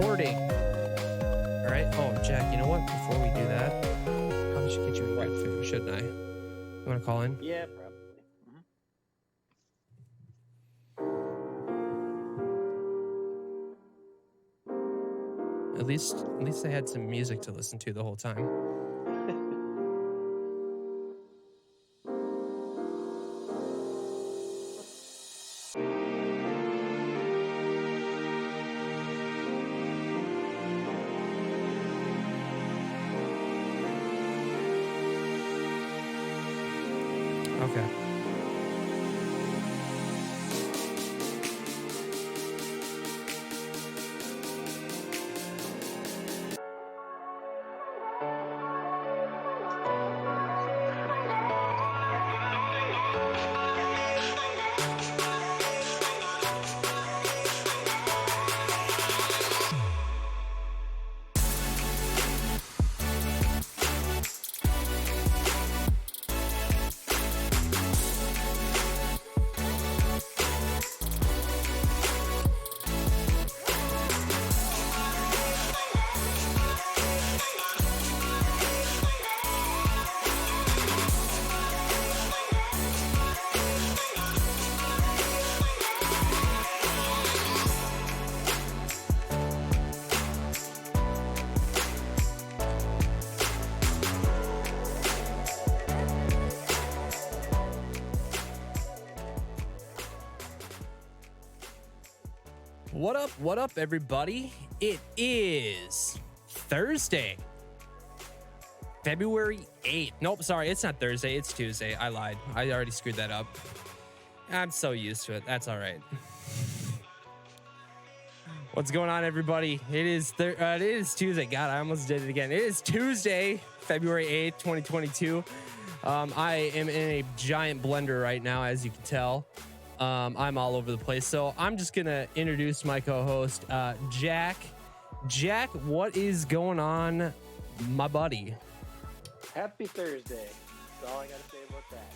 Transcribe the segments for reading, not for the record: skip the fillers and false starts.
recording. All right. Oh, Jack, you know what? Before we do that, probably should get you in good favor, shouldn't I? You want to call in? Yeah, probably. At least I had some music to listen to the whole time. Okay. What up, everybody? It is Thursday, February 8th. Nope, sorry, it's not Thursday, it's Tuesday. I lied. I already screwed that up. I'm so used to it. That's all right. What's going on, everybody? It is Tuesday. God, I almost did it again. It is Tuesday, February 8th, 2022. I am in a giant blender right now, as you can tell. I'm all over the place. So I'm just going to introduce my co-host, Jack. Jack, what is going on, my buddy? Happy Thursday. That's all I got to say about that.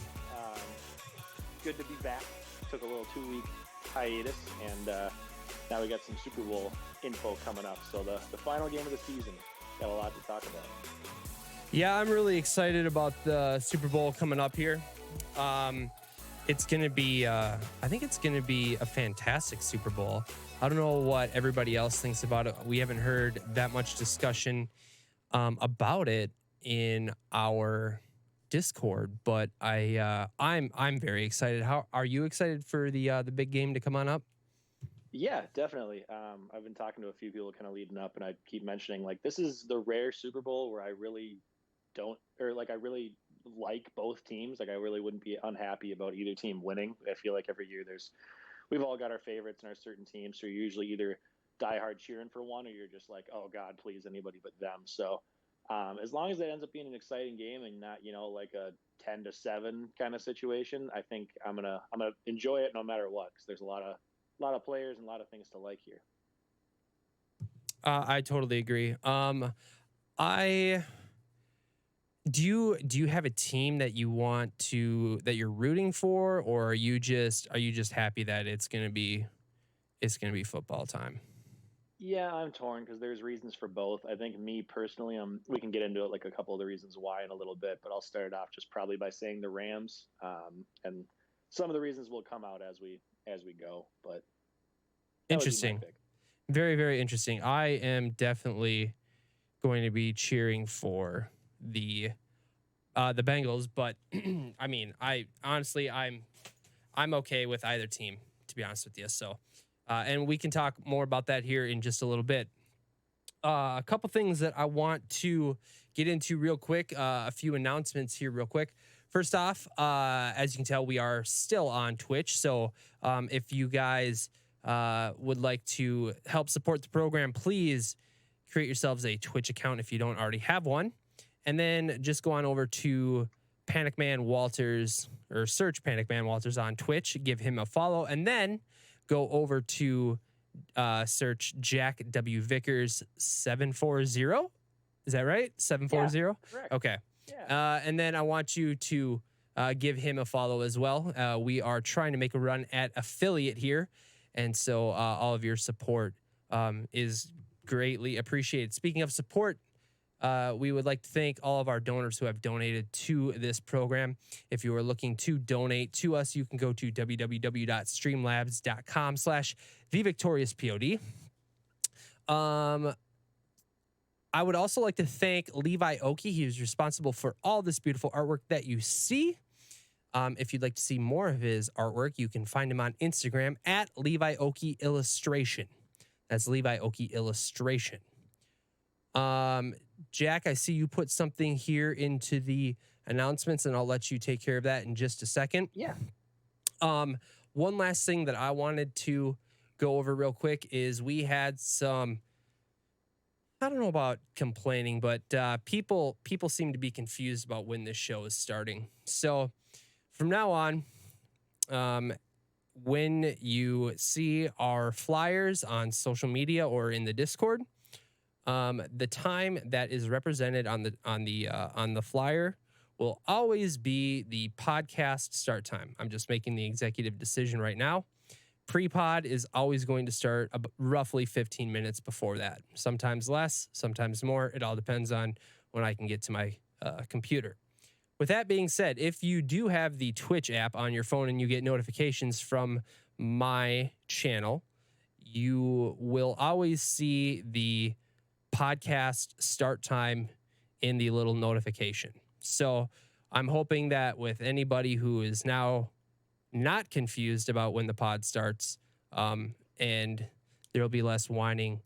Good to be back. Took a little 2-week hiatus, and now we got some Super Bowl info coming up. So the final game of the season. Got a lot to talk about. Yeah, I'm really excited about the Super Bowl coming up here. It's going to be, I think it's going to be a fantastic Super Bowl. I don't know what everybody else thinks about it. We haven't heard that much discussion about it in our Discord, but I'm very excited. How are you excited for the big game to come on up? Yeah, definitely. I've been talking to a few people kind of leading up, and I keep mentioning, like, this is the rare Super Bowl where I really like both teams. Like, I really wouldn't be unhappy about either team winning. I feel like every year we've all got our favorites and our certain teams. So you're usually either diehard cheering for one, or you're just like, oh God, please, anybody but them. So as long as it ends up being an exciting game and not, like a 10-7 kind of situation, I think I'm gonna enjoy it no matter what, because there's a lot of players and a lot of things to like here. I totally agree. Do you have a team that you're rooting for, or are you just happy that it's gonna be football time? Yeah, I'm torn because there's reasons for both. I think me personally, we can get into it, like a couple of the reasons why in a little bit, but I'll start it off just probably by saying the Rams, and some of the reasons will come out as we go. But interesting, very, very interesting. I am definitely going to be cheering for the Bengals, but I mean, I'm okay with either team, to be honest with you. So, and we can talk more about that here in just a little bit. A couple things that I want to get into real quick. A few announcements here real quick. First off, as you can tell, we are still on Twitch. So if you guys would like to help support the program, please create yourselves a Twitch account if you don't already have one. And then just go on over to Panic Man Walters, or search Panic Man Walters on Twitch. Give him a follow. And then go over to search Jack W. Vickers 740. Is that right? 740? Yeah, correct. Okay. Yeah. And then I want you to give him a follow as well. We are trying to make a run at affiliate here. And so all of your support is greatly appreciated. Speaking of support, we would like to thank all of our donors who have donated to this program. If you are looking to donate to us, you can go to www.streamlabs.com/thevictoriouspod. I would also like to thank Levi Oki. He is responsible for all this beautiful artwork that you see. If you'd like to see more of his artwork, you can find him on Instagram at Levi Oki Illustration. That's Levi Oki Illustration. Jack, I see you put something here into the announcements, and I'll let you take care of that in just a second. Yeah. One last thing that I wanted to go over real quick is we had some, I don't know about complaining, but people seem to be confused about when this show is starting. So from now on, when you see our flyers on social media or in the Discord, the time that is represented on the flyer will always be the podcast start time. I'm just making the executive decision right now. Pre-pod is always going to start roughly 15 minutes before that. Sometimes less, sometimes more. It all depends on when I can get to my computer. With that being said, if you do have the Twitch app on your phone and you get notifications from my channel, you will always see the podcast start time in the little notification. So I'm hoping that with anybody who is now not confused about when the pod starts, and there'll be less whining,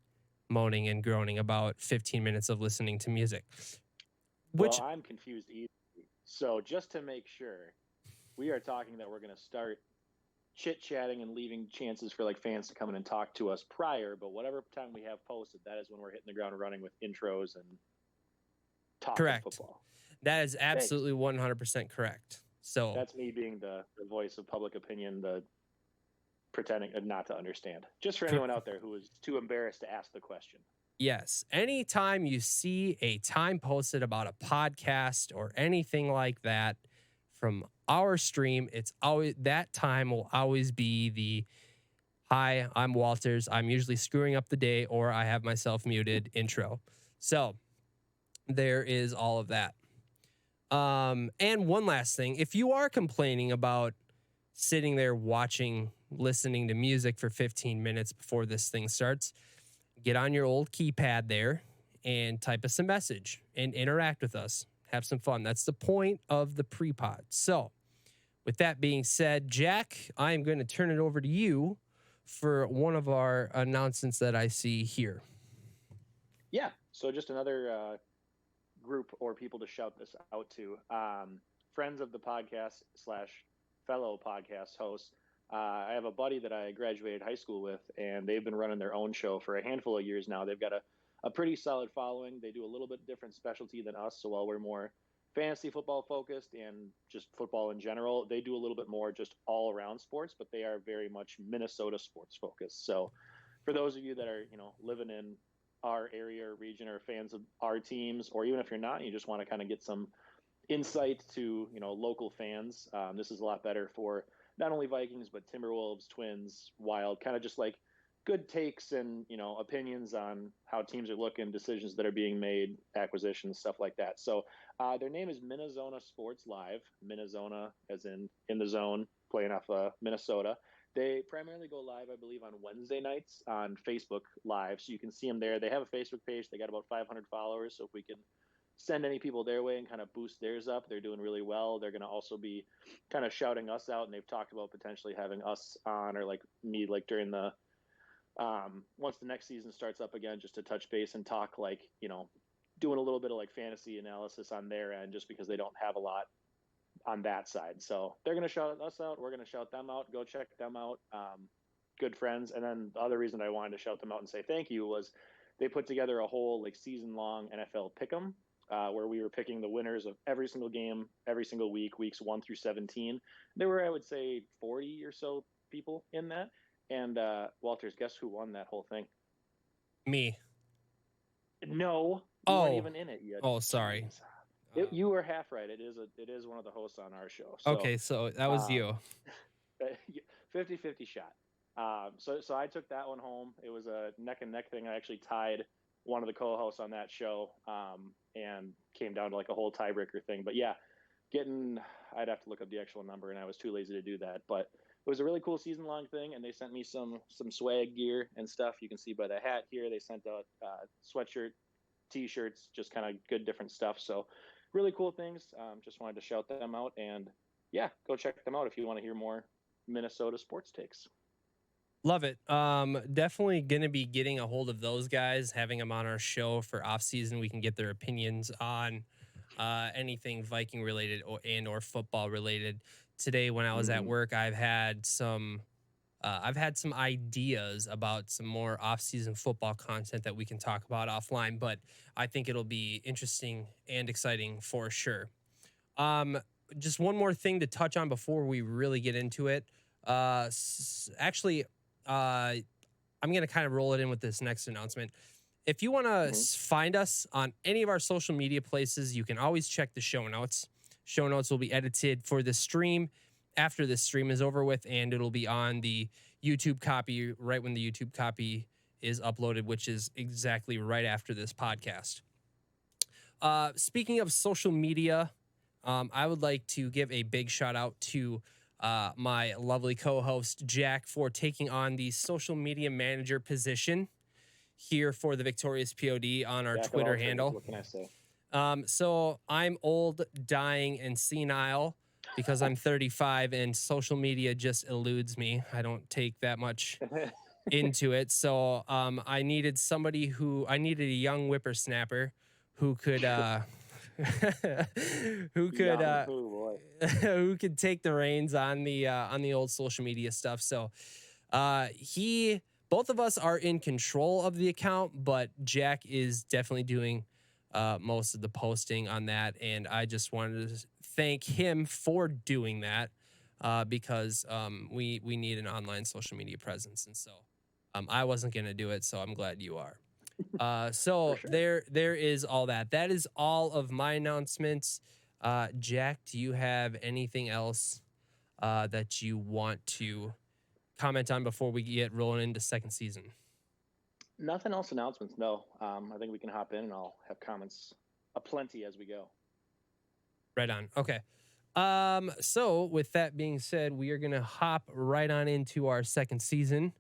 moaning, and groaning about 15 minutes of listening to music. Well, I'm confused easily. So just to make sure, we are talking that we're going to start chit-chatting and leaving chances for like fans to come in and talk to us prior, but whatever time we have posted, that is when we're hitting the ground running with intros and talking football. That is absolutely 100% correct. So that's me being the voice of public opinion, the pretending not to understand. Just for anyone out there who is too embarrassed to ask the question. Yes. Anytime you see a time posted about a podcast or anything like that from our stream, it's always, that time will always be the "Hi, I'm Walters. I'm usually screwing up the day," or "I have myself muted" intro. So there is all of that. And one last thing, if you are complaining about sitting there watching, listening to music for 15 minutes before this thing starts, get on your old keypad there and type us a message and interact with us. Have some fun. That's the point of the pre-pod. So with that being said, Jack, I am going to turn it over to you for one of our announcements that I see here. Yeah. So just another group or people to shout this out to. Friends of the podcast / fellow podcast hosts. I have a buddy that I graduated high school with, and they've been running their own show for a handful of years now. They've got a pretty solid following. They do a little bit different specialty than us. So while we're more fantasy football focused and just football in general, they do a little bit more just all around sports, but they are very much Minnesota sports focused. So for those of you that are, living in our area or region or fans of our teams, or even if you're not, you just want to kind of get some insight to, local fans. This is a lot better for not only Vikings, but Timberwolves, Twins, Wild, kind of just like good takes and, opinions on how teams are looking, decisions that are being made, acquisitions, stuff like that. So their name is Minnesota Sports Live. Minnesota as in the zone, playing off Minnesota. They primarily go live, I believe, on Wednesday nights on Facebook Live. So you can see them there. They have a Facebook page. They got about 500 followers. So if we can send any people their way and kind of boost theirs up, they're doing really well. They're going to also be kind of shouting us out. And they've talked about potentially having us on, or like me, like during the, once the next season starts up again, just to touch base and talk, like, doing a little bit of like fantasy analysis on their end, just because they don't have a lot on that side. So they're going to shout us out. We're going to shout them out. Go check them out. Good friends. And then the other reason I wanted to shout them out and say thank you was they put together a whole like season long NFL pick'em, where we were picking the winners of every single game, every single week, weeks 1 through 17. There were, I would say, 40 or so people in that. And Walters, guess who won that whole thing? Me. No, you weren't even in it yet. Oh, sorry. You were half right. It is one of the hosts on our show. So, okay, so that was you. 50-50 shot. So I took that one home. It was a neck and neck thing. I actually tied one of the co-hosts on that show, and came down to like a whole tiebreaker thing. But yeah, I'd have to look up the actual number, and I was too lazy to do that. But it was a really cool season long thing, and they sent me some swag gear and stuff. You can see by the hat here. They sent out sweatshirt, t-shirts, just kind of good different stuff. So really cool things. Just wanted to shout them out, and yeah, go check them out if you want to hear more Minnesota sports takes. Love it. Definitely going to be getting a hold of those guys, having them on our show for off season. We can get their opinions on anything Viking related or football related. Today, when I was at work, I've had some ideas about some more off-season football content that we can talk about offline, but I think it'll be interesting and exciting for sure. Just one more thing to touch on before we really get into it. Actually, I'm going to kind of roll it in with this next announcement. If you want to find us on any of our social media places, you can always check the show notes. Show notes will be edited for the stream after this stream is over with, and it'll be on the YouTube copy right when the YouTube copy is uploaded, which is exactly right after this podcast. Speaking of social media, I would like to give a big shout out to my lovely co-host Jack for taking on the social media manager position here for the Victorious P.O.D on our Twitter handle. What can I say? So I'm old, dying, and senile because I'm 35 and social media just eludes me. I don't take that much into it. So I needed a young whippersnapper who could who could take the reins on the old social media stuff. So both of us are in control of the account, but Jack is definitely doing most of the posting on that, and I just wanted to thank him for doing that because we need an online social media presence, and so I wasn't gonna do it, so I'm glad you are. So sure. there is all that. That is all of my announcements. Jack, do you have anything else that you want to comment on before we get rolling into second season? Nothing else announcements, no. I think we can hop in and I'll have comments aplenty as we go. Right on. Okay. So with that being said, we are going to hop right on into our second season.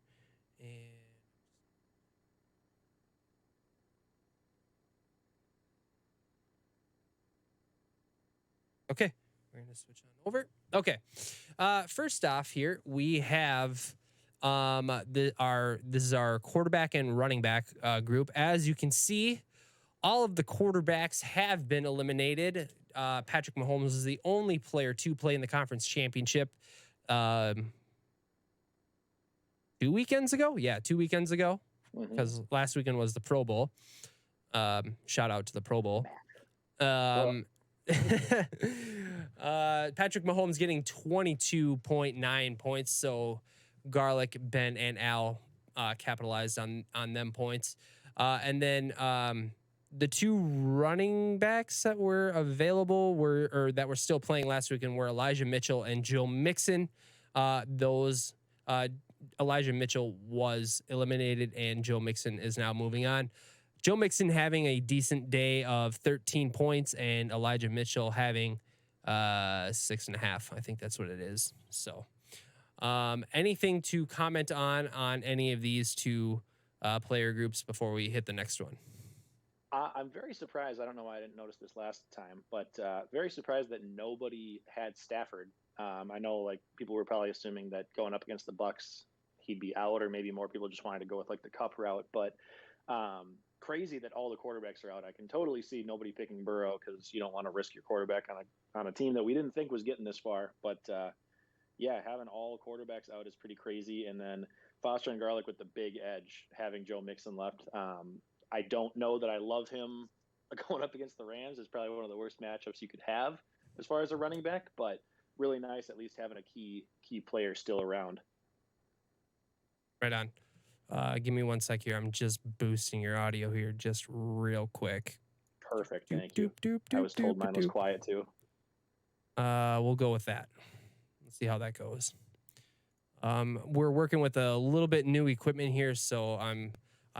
Okay. We're going to switch on over. Okay. First off here, we have this is our quarterback and running back group. As you can see, all of the quarterbacks have been eliminated. Patrick Mahomes is the only player to play in the conference championship 2 weekends ago. Yeah, 2 weekends ago, because last weekend was the Pro Bowl. Shout out to the Pro Bowl. Patrick Mahomes getting 22.9 points. So Garlic, Ben, and Al capitalized on them points. And then the two running backs that were available that were still playing last weekend were Elijah Mitchell and Joe Mixon. Elijah Mitchell was eliminated, and Joe Mixon is now moving on. Joe Mixon having a decent day of 13 points, and Elijah Mitchell having 6.5. I think that's what it is. So anything to comment on any of these two player groups before we hit the next one? I'm very surprised. I don't know why I didn't notice this last time, but very surprised that nobody had Stafford. I know like people were probably assuming that going up against the Bucs, he'd be out, or maybe more people just wanted to go with like the Cup route. But crazy that all the quarterbacks are out. I can totally see nobody picking Burrow because you don't want to risk your quarterback on a team that we didn't think was getting this far. But yeah, having all quarterbacks out is pretty crazy. And then Foster and Garlic with the big edge, having Joe Mixon left. I don't know that I love him going up against the Rams. It's probably one of the worst matchups you could have as far as a running back, but really nice at least having a key player still around. Right on. Give me 1 sec here. I'm just boosting your audio here just real quick. Perfect. Thank you. I was told mine was quiet too. We'll go with that. Let's see how that goes. We're working with a little bit new equipment here, so I'm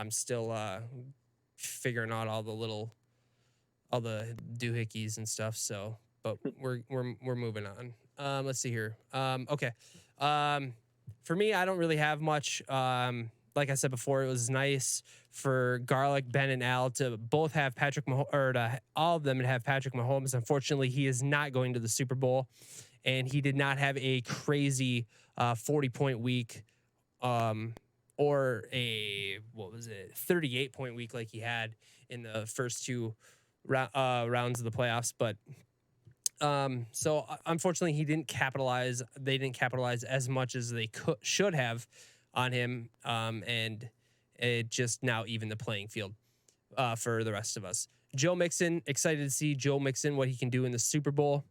still figuring out all the doohickeys and stuff. So, but we're moving on. Let's see here. Okay. Um, for me, I don't really have much. Like I said before, it was nice for Garlic, Ben, and Al to both have Patrick Mahomes, or to all of them to have Patrick Mahomes. Unfortunately, he is not going to the Super Bowl, and he did not have a crazy 40-point week, or a, what was it, 38-point week like he had in the first two rounds of the playoffs. But so unfortunately, he didn't capitalize. They didn't capitalize as much as they should have on him, and it just now evened the playing field for the rest of us. Joe Mixon, excited to see Joe Mixon, what he can do in the Super Bowl.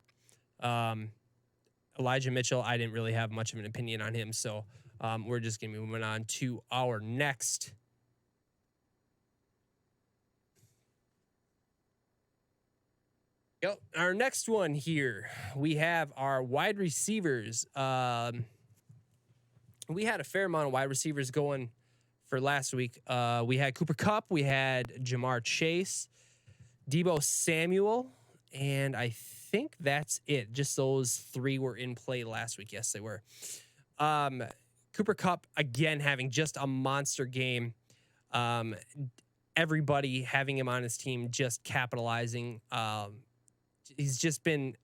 Elijah Mitchell, I didn't really have much of an opinion on him, so we're just going to be moving on to our next. Yep, our next one here, we have our wide receivers. We had a fair amount of wide receivers going for last week. We had Cooper Kupp, we had Jamar Chase, Deebo Samuel, and I think that's it. Just those three were in play last week. Yes, they were. Cooper Kupp, again, having just a monster game. Everybody having him on his team, just capitalizing. He's just been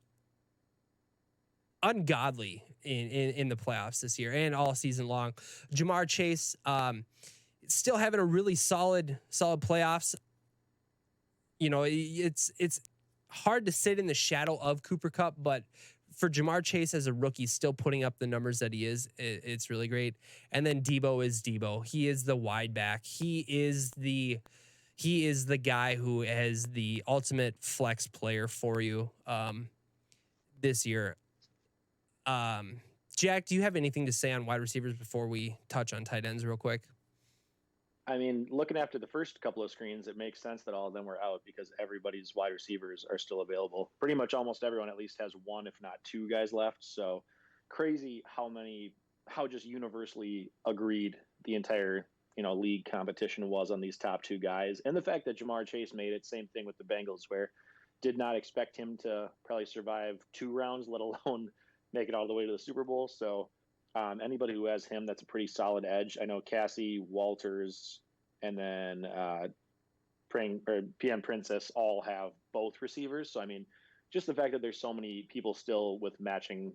ungodly in the playoffs this year and all season long. Jamar Chase, still having a really solid playoffs. You know, it's hard to sit in the shadow of Cooper Kupp, but for Jamar Chase as a rookie, still putting up the numbers that he is, it's really great. And then Deebo is Deebo. He is the wide back. He is the guy who is the ultimate flex player for you this year. Jack, do you have anything to say on wide receivers before we touch on tight ends real quick? I mean, looking after the first couple of screens, it makes sense that all of them were out because everybody's wide receivers are still available. Pretty much almost everyone at least has one, if not two guys left. So crazy how just universally agreed the entire, league competition was on these top two guys. And the fact that Jamar Chase made it, same thing with the Bengals, where did not expect him to probably survive 2 rounds, let alone make it all the way to the Super Bowl. So anybody who has him, that's a pretty solid edge. I know Cassie, Walters, and then PM Princess all have both receivers. So, I mean, just the fact that there's so many people still with matching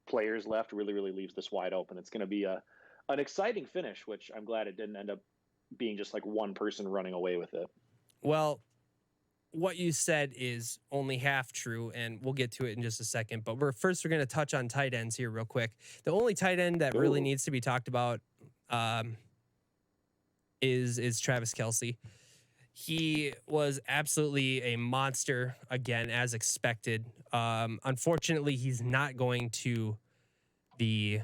players left really, really leaves this wide open. It's going to be an exciting finish, which I'm glad it didn't end up being just like one person running away with it. Well, what you said is only half true, and we'll get to it in just a second. But we're going to touch on tight ends here real quick. The only tight end that really needs to be talked about is Travis Kelce. He was absolutely a monster again, as expected. Unfortunately, he's not going to the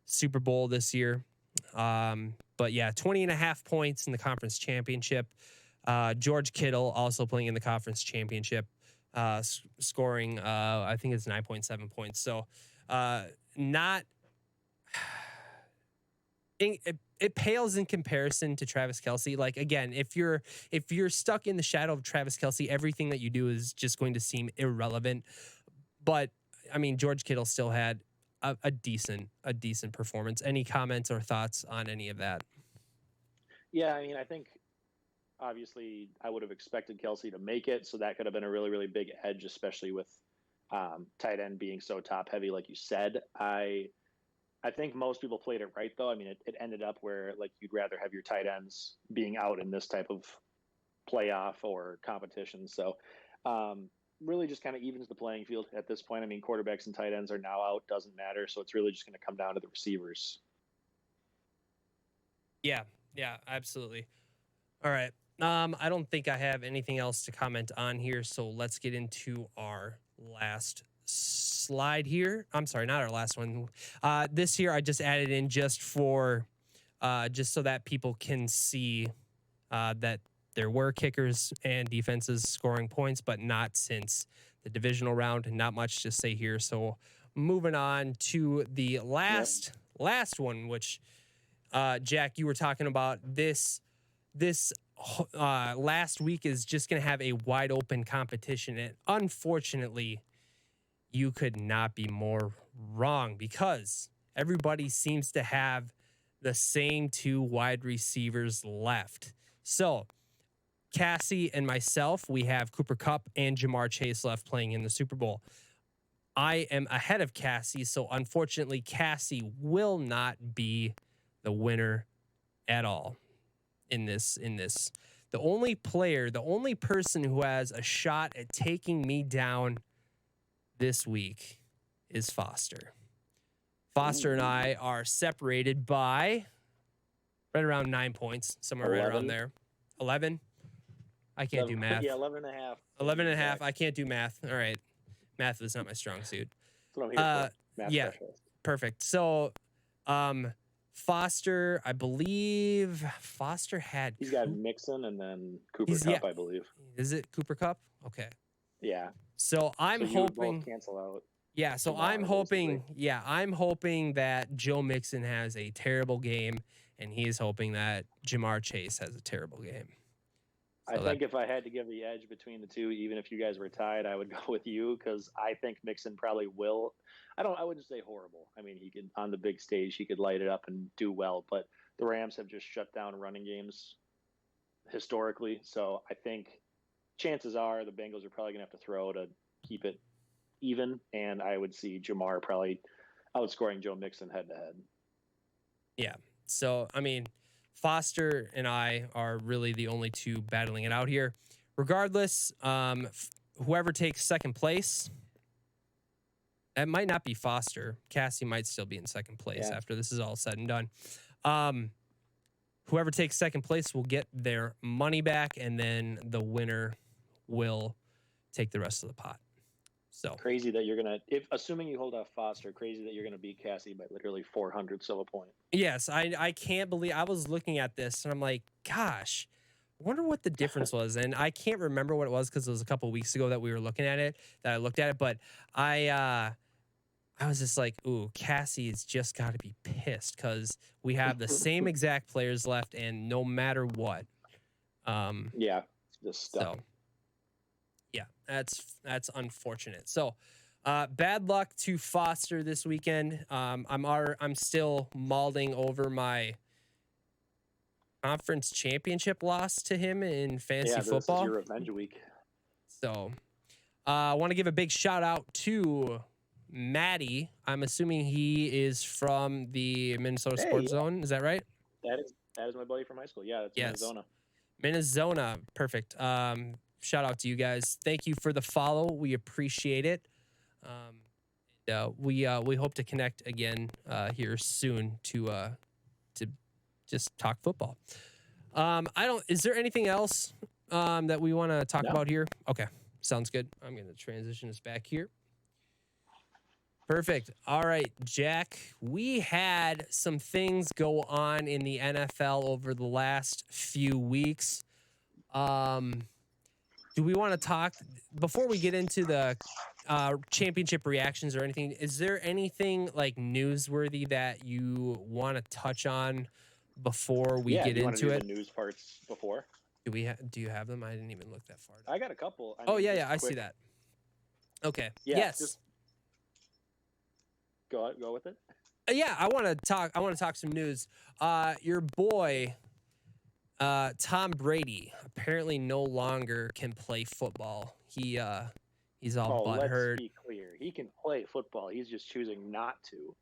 Super Bowl this year. But yeah, 20.5 points in the conference championship. George Kittle also playing in the conference championship, scoring, I think it's 9.7 points. So not it pales in comparison to Travis Kelce. Like, again, if you're stuck in the shadow of Travis Kelce, everything that you do is just going to seem irrelevant. But I mean, George Kittle still had a decent performance. Any comments or thoughts on any of that? Yeah, I mean, I think obviously I would have expected Kelce to make it, so that could have been a really, really big edge, especially with tight end being so top heavy, like you said. I think most people played it right, though. I mean, it ended up where like you'd rather have your tight ends being out in this type of playoff or competition. So really just kind of evens the playing field at this point. I mean, quarterbacks and tight ends are now out, doesn't matter. So it's really just going to come down to the receivers. Yeah, absolutely. All right. I don't think I have anything else to comment on here, so let's get into our last slide here. I'm sorry, not our last one. This here I just added in just for just so that people can see that there were kickers and defenses scoring points, but not since the divisional round. Not much to say here. So moving on to the last last one, which Jack, you were talking about this last week is just going to have a wide open competition. And unfortunately, you could not be more wrong because everybody seems to have the same two wide receivers left. So Cassie and myself, we have Cooper Kupp and Jamar Chase left playing in the Super Bowl. I am ahead of Cassie, so unfortunately, Cassie will not be the winner at all in this. The only person who has a shot at taking me down this week is Foster. Foster and I are separated by right around 9 points, somewhere 11? right around there. 11? I can't do math. Yeah, 11 and a half. 11 and a half. I can't do math. All right. Math is not my strong suit. That's what I'm here for. Math yeah, specialist. Perfect. So, Foster, I believe Foster had. He's got Mixon and then Cooper Kupp, I believe. Is it Cooper Kupp? Okay. Yeah. So I'm hoping. Both cancel out. Yeah. So I'm hoping. Basically. Yeah, I'm hoping that Joe Mixon has a terrible game, and he is hoping that Jamar Chase has a terrible game. So I think if I had to give the edge between the two, even if you guys were tied, I would go with you because I think Mixon probably will. I wouldn't say horrible. I mean, he could on the big stage, he could light it up and do well. But the Rams have just shut down running games historically, so I think chances are the Bengals are probably going to have to throw to keep it even, and I would see Jamar probably outscoring Joe Mixon head to head. Yeah. So I mean, Foster and I are really the only two battling it out here. Regardless, whoever takes second place, it might not be Foster. Cassie might still be in second place after this is all said and done. Whoever takes second place will get their money back, and then the winner will take the rest of the pot. So crazy that you're gonna, assuming you hold off Foster, crazy that you're gonna beat Cassie by literally 400ths of a point. Yes, I can't believe I was looking at this and I'm like, gosh, I wonder what the difference was. And I can't remember what it was because it was a couple of weeks ago that we were looking at it, that I looked at it. But I was just like, ooh, Cassie has just got to be pissed because we have the same exact players left, and no matter what, yeah, just stuck. So, yeah, that's unfortunate. So, bad luck to Foster this weekend. I'm still mulling over my conference championship loss to him in fantasy football. This is your revenge week. So, I want to give a big shout out to Maddie. I'm assuming he is from the Minnesota Sports Zone. Is that right? That is my buddy from high school. Yeah, that's Minnesota. Perfect. Shout out to you guys. Thank you for the follow. We appreciate it. We hope to connect again here soon to just talk football. Is there anything else that we want to talk about here? Okay, sounds good. I'm going to transition us back here. Perfect. All right, Jack, we had some things go on in the NFL over the last few weeks. Do we want to talk before we get into the championship reactions or anything? Is there anything like newsworthy that you want to touch on before we get into it? The news parts before. Do you have them? I didn't even look that far. I got a couple. I see that. Okay. Yeah, yes. Go with it. Yeah, I want to talk some news. Your boy, Tom Brady, apparently no longer can play football. He's all butthurt. Let's be clear. He can play football. He's just choosing not to.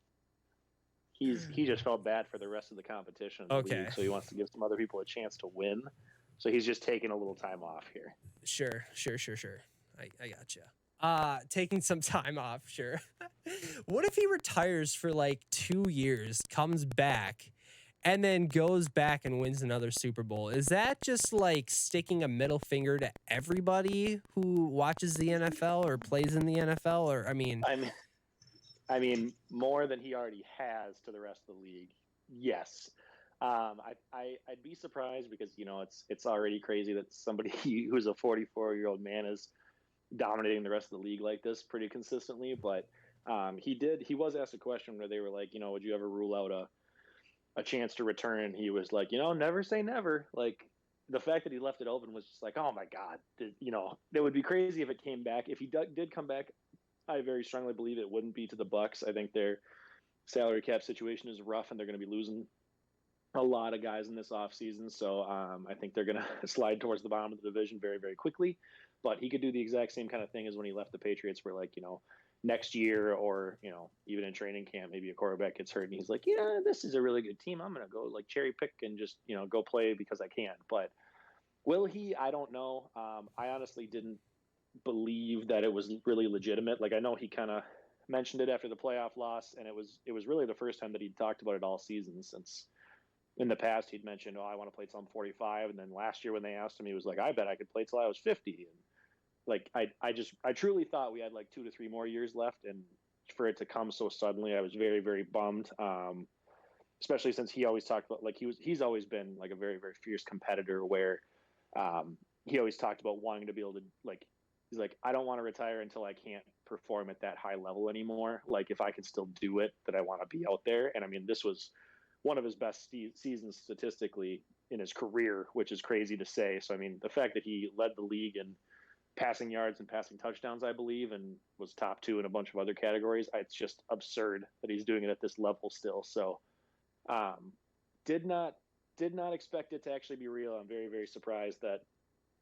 He just felt bad for the rest of the competition. Okay. So he wants to give some other people a chance to win. So he's just taking a little time off here. Sure. I gotcha. Taking some time off, sure. What if he retires for like 2 years, comes back, and then goes back and wins another Super Bowl? Is that just like sticking a middle finger to everybody who watches the NFL or plays in the NFL? Or I mean, more than he already has to the rest of the league. Yes. I'd be surprised because it's already crazy that somebody who's a 44-year-old man is dominating the rest of the league like this pretty consistently. But He was asked a question where they were like, would you ever rule out a chance to return? He was like, never say never. Like, the fact that he left it open was just like, oh my God, it would be crazy if it came back. If he did come back, I very strongly believe it wouldn't be to the Bucks. I think their salary cap situation is rough, and they're going to be losing a lot of guys in this offseason. So I think they're going to slide towards the bottom of the division very, very quickly. But he could do the exact same kind of thing as when he left the Patriots, where like, next year or, even in training camp, maybe a quarterback gets hurt and he's like, this is a really good team. I'm going to go like cherry pick and just, go play because I can. But will he? I don't know. I honestly didn't believe that it was really legitimate. Like, I know he kind of mentioned it after the playoff loss, and it was really the first time that he'd talked about it all season, since in the past he'd mentioned, I want to play till I'm 45. And then last year when they asked him, he was like, I bet I could play till I was 50. And like, I truly thought we had like 2 to 3 more years left. And for it to come so suddenly, I was very, very bummed. Especially since he always talked about, like, he's always been like a very, very fierce competitor, where he always talked about wanting to be able to, like, he's like, I don't want to retire until I can't perform at that high level anymore. Like, if I can still do it, that I want to be out there. And I mean, this was one of his best seasons statistically in his career, which is crazy to say. So, I mean, the fact that he led the league in passing yards and passing touchdowns, I believe, and was top 2 in a bunch of other categories, it's just absurd that he's doing it at this level still. So, did not expect it to actually be real. I'm very, very surprised that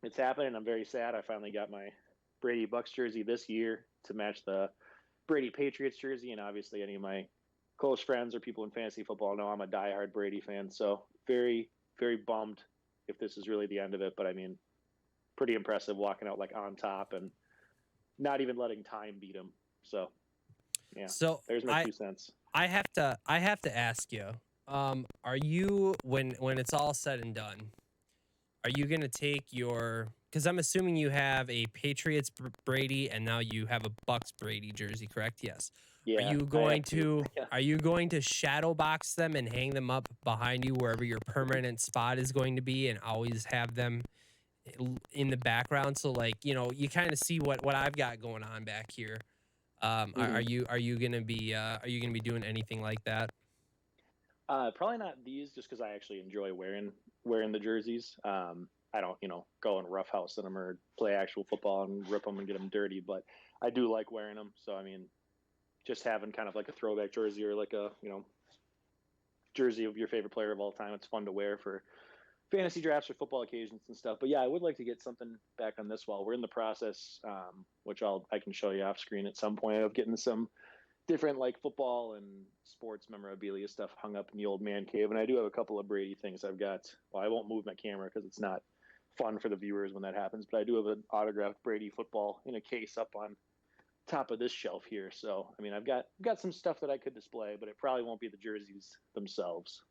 it's happening. I'm very sad. I finally got my Brady Bucks jersey this year to match the Brady Patriots jersey, and obviously any of my close friends or people in fantasy football know I'm a diehard Brady fan. So very, very bummed if this is really the end of it. But I mean, pretty impressive walking out like on top and not even letting time beat him. So yeah. So there's my 2 cents. I have to ask you, are you, when it's all said and done, are you going to take because I'm assuming you have a Patriots Brady and now you have a Bucks Brady jersey, correct? Yes. Yeah. Are you going to shadow box them and hang them up behind you wherever your permanent spot is going to be, and always have them in the background? So like, you kind of see what I've got going on back here. Are you going to be doing anything like that? Probably not these, just because I actually enjoy wearing the jerseys. I don't, go and roughhouse them or play actual football and rip them and get them dirty, but I do like wearing them. So, I mean, just having kind of like a throwback jersey or like a, jersey of your favorite player of all time, it's fun to wear for fantasy drafts or football occasions and stuff. But yeah, I would like to get something back on this wall. We're in the process, which I can show you off screen at some point, of getting some different like football and sports memorabilia stuff hung up in the old man cave. And I do have a couple of Brady things I've got. Well, I won't move my camera because it's not fun for the viewers when that happens, but I do have an autographed Brady football in a case up on top of this shelf here. So, I mean, I've got some stuff that I could display, but it probably won't be the jerseys themselves.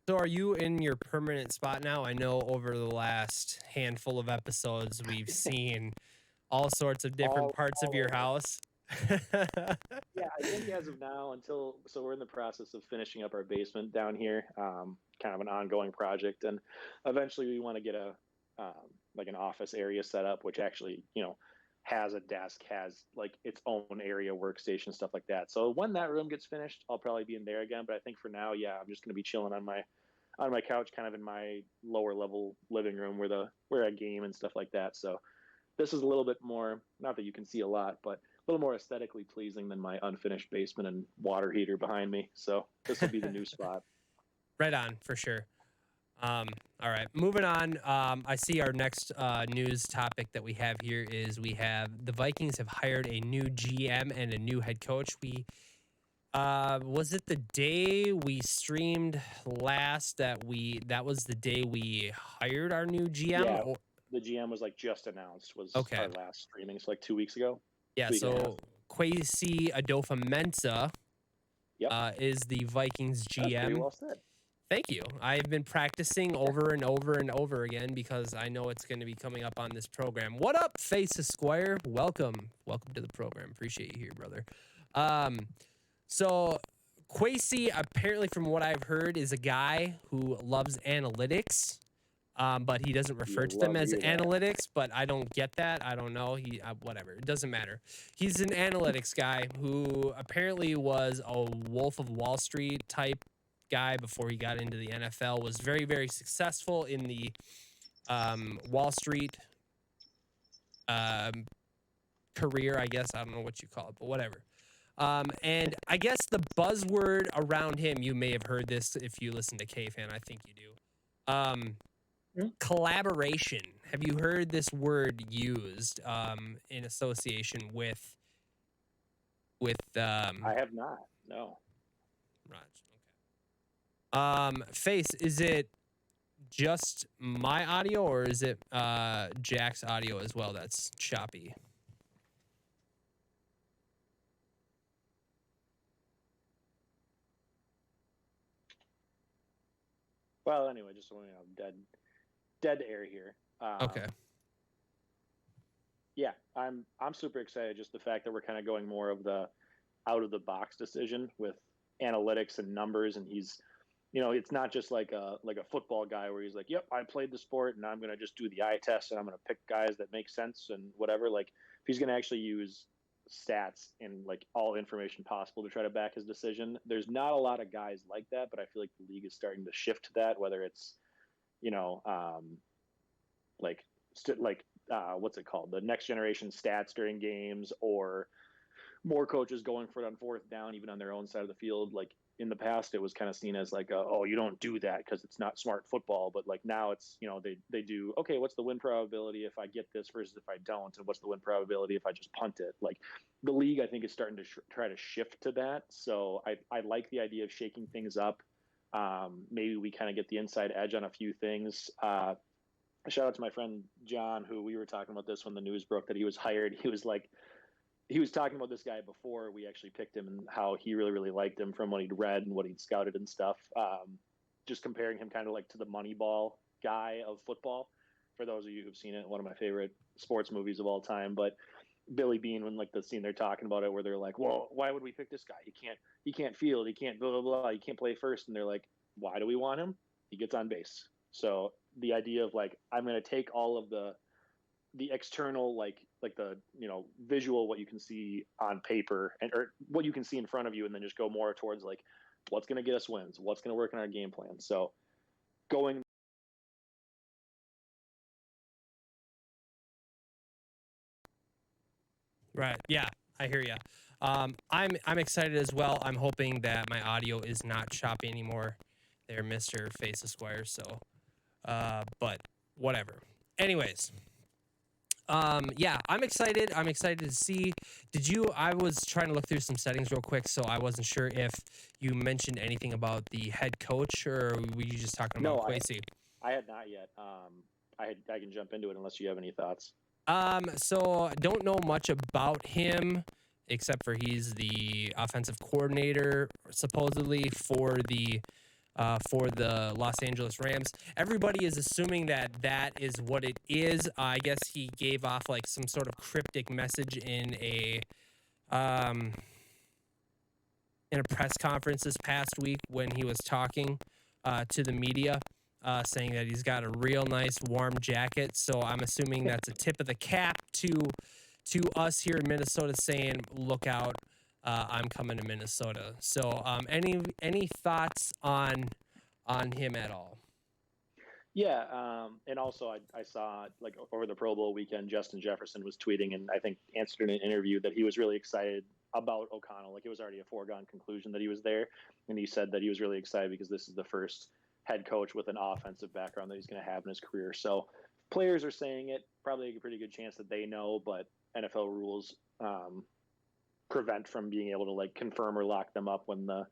So are you in your permanent spot now? I know over the last handful of episodes, we've seen all sorts of different parts of your house. Yeah, I think as of now, so we're in the process of finishing up our basement down here, kind of an ongoing project, and eventually we want to get like an office area set up, which actually, has a desk, has like its own area, workstation, stuff like that. So when that room gets finished, I'll probably be in there again. But I think for now, yeah, I'm just going to be chilling on my couch, kind of in my lower level living room where I game and stuff like that. So this is a little bit more, not that you can see a lot, but a little more aesthetically pleasing than my unfinished basement and water heater behind me. So this will be the new spot. Right on, for sure. All right, moving on. I see our next news topic that we have here is the Vikings have hired a new GM and a new head coach. Was it the day we streamed last that was the day we hired our new GM? Yeah, the GM was like just announced, was our last streaming, so like 2 weeks ago. Yeah, so Kwesi Adofo-Mensah is the Vikings GM. That's pretty well said. Thank you. I've been practicing over and over and over again because I know it's going to be coming up on this program. What up, Face Esquire? Welcome to the program. Appreciate you here, brother. So Kwesi, apparently from what I've heard, is a guy who loves analytics. but he doesn't refer to them as analytics. But I don't get that. I don't know. Whatever. It doesn't matter. He's an analytics guy who apparently was a Wolf of Wall Street type guy before he got into the NFL. Was very, very successful in the Wall Street career, I guess. I don't know what you call it, but whatever. And I guess the buzzword around him, you may have heard this if you listen to K-Fan. I think you do. Collaboration. Have you heard this word used in association with? I have not. No. Raj. Okay. Face, is it just my audio or is it Jack's audio as well that's choppy? Well, anyway, just dead air here. Okay. Yeah, I'm super excited. Just the fact that we're kind of going more of the out of the box decision with analytics and numbers, and he's, it's not just like a football guy where he's like, yep, I played the sport and I'm gonna just do the eye test and I'm gonna pick guys that make sense and whatever. Like, if he's gonna actually use stats and like all information possible to try to back his decision, there's not a lot of guys like that, but I feel like the league is starting to shift to that, whether it's what's it called, the next generation stats during games, or more coaches going for it on fourth down even on their own side of the field. Like, in the past it was kind of seen as like oh, you don't do that because it's not smart football, but like now it's, they do, okay, what's the win probability if I get this versus if I don't, and what's the win probability if I just punt it. Like, the league I think is starting to try to shift to that, so I like the idea of shaking things up. Maybe we kind of get the inside edge on a few things. Shout out to my friend John, who we were talking about this when the news broke that he was hired. He was talking about this guy before we actually picked him and how he really, really liked him from what he'd read and what he'd scouted and stuff. Just comparing him kind of like to the Moneyball guy of football. For those of you who've seen it, one of my favorite sports movies of all time. But Billy Bean, when like the scene they're talking about it, where they're like, well, why would we pick this guy? He can't field. He can't blah, blah, blah. He can't play first. And they're like, why do we want him? He gets on base. So the idea of like, I'm going to take all of the external, like the, visual, what you can see on paper or what you can see in front of you, and then just go more towards like, what's going to get us wins? What's going to work in our game plan? So going. Right. Yeah, I hear you. I'm excited as well. I'm hoping that my audio is not choppy anymore there, Mr. Face Esquire. So, but whatever. Anyways, yeah, I'm excited. I'm excited to see. I was trying to look through some settings real quick, so I wasn't sure if you mentioned anything about the head coach, or were you just talking about Kwesi? I had not yet. I can jump into it unless you have any thoughts. So don't know much about him except for he's the offensive coordinator supposedly for the Los Angeles Rams. Everybody is assuming that is what it is. I guess he gave off like some sort of cryptic message in a press conference this past week when he was talking to the media, saying that he's got a real nice warm jacket. So I'm assuming that's a tip of the cap to us here in Minnesota, saying, look out, I'm coming to Minnesota. So any thoughts on him at all? Yeah, and also I saw, like, over the Pro Bowl weekend, Justin Jefferson was tweeting, and I think answered in an interview that he was really excited about O'Connell. Like, it was already a foregone conclusion that he was there, and he said that he was really excited because this is the first head coach with an offensive background that he's going to have in his career. So players are saying it, probably a pretty good chance that they know, but NFL rules prevent from being able to like confirm or lock them up when the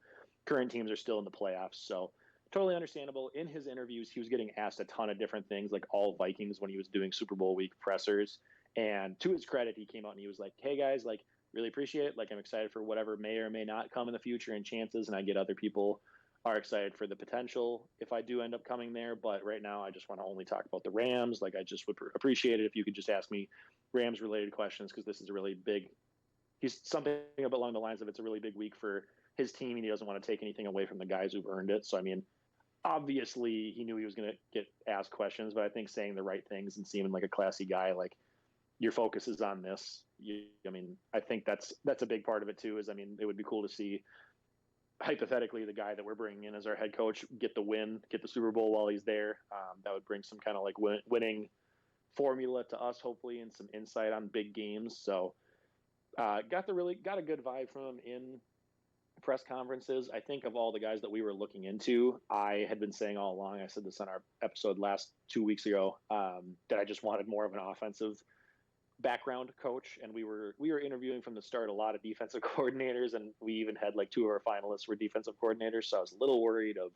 current teams are still in the playoffs. So totally understandable. In his interviews, he was getting asked a ton of different things, like all Vikings when he was doing Super Bowl week pressers. And to his credit, he came out and he was like, hey guys, like, really appreciate it. Like, I'm excited for whatever may or may not come in the future and chances. And I get other people are excited for the potential if I do end up coming there. But right now, I just want to only talk about the Rams. Like, I just would appreciate it if you could just ask me Rams related questions, because this is a really big, he's something along the lines of, it's a really big week for his team and he doesn't want to take anything away from the guys who've earned it. So, I mean, obviously he knew he was going to get asked questions, but I think saying the right things and seeming like a classy guy, like your focus is on this. I mean, I think that's a big part of it too. Is, I mean, it would be cool to see hypothetically the guy that we're bringing in as our head coach get the win, get the Super Bowl while he's there. That would bring some kind of like winning formula to us, hopefully, and some insight on big games. So got a good vibe from him in press conferences. I think of all the guys that we were looking into, I had been saying all along, I said this on our episode last 2 weeks ago, that I just wanted more of an offensive background coach. And we were interviewing from the start a lot of defensive coordinators, and we even had like 2 of our finalists were defensive coordinators. So I was a little worried of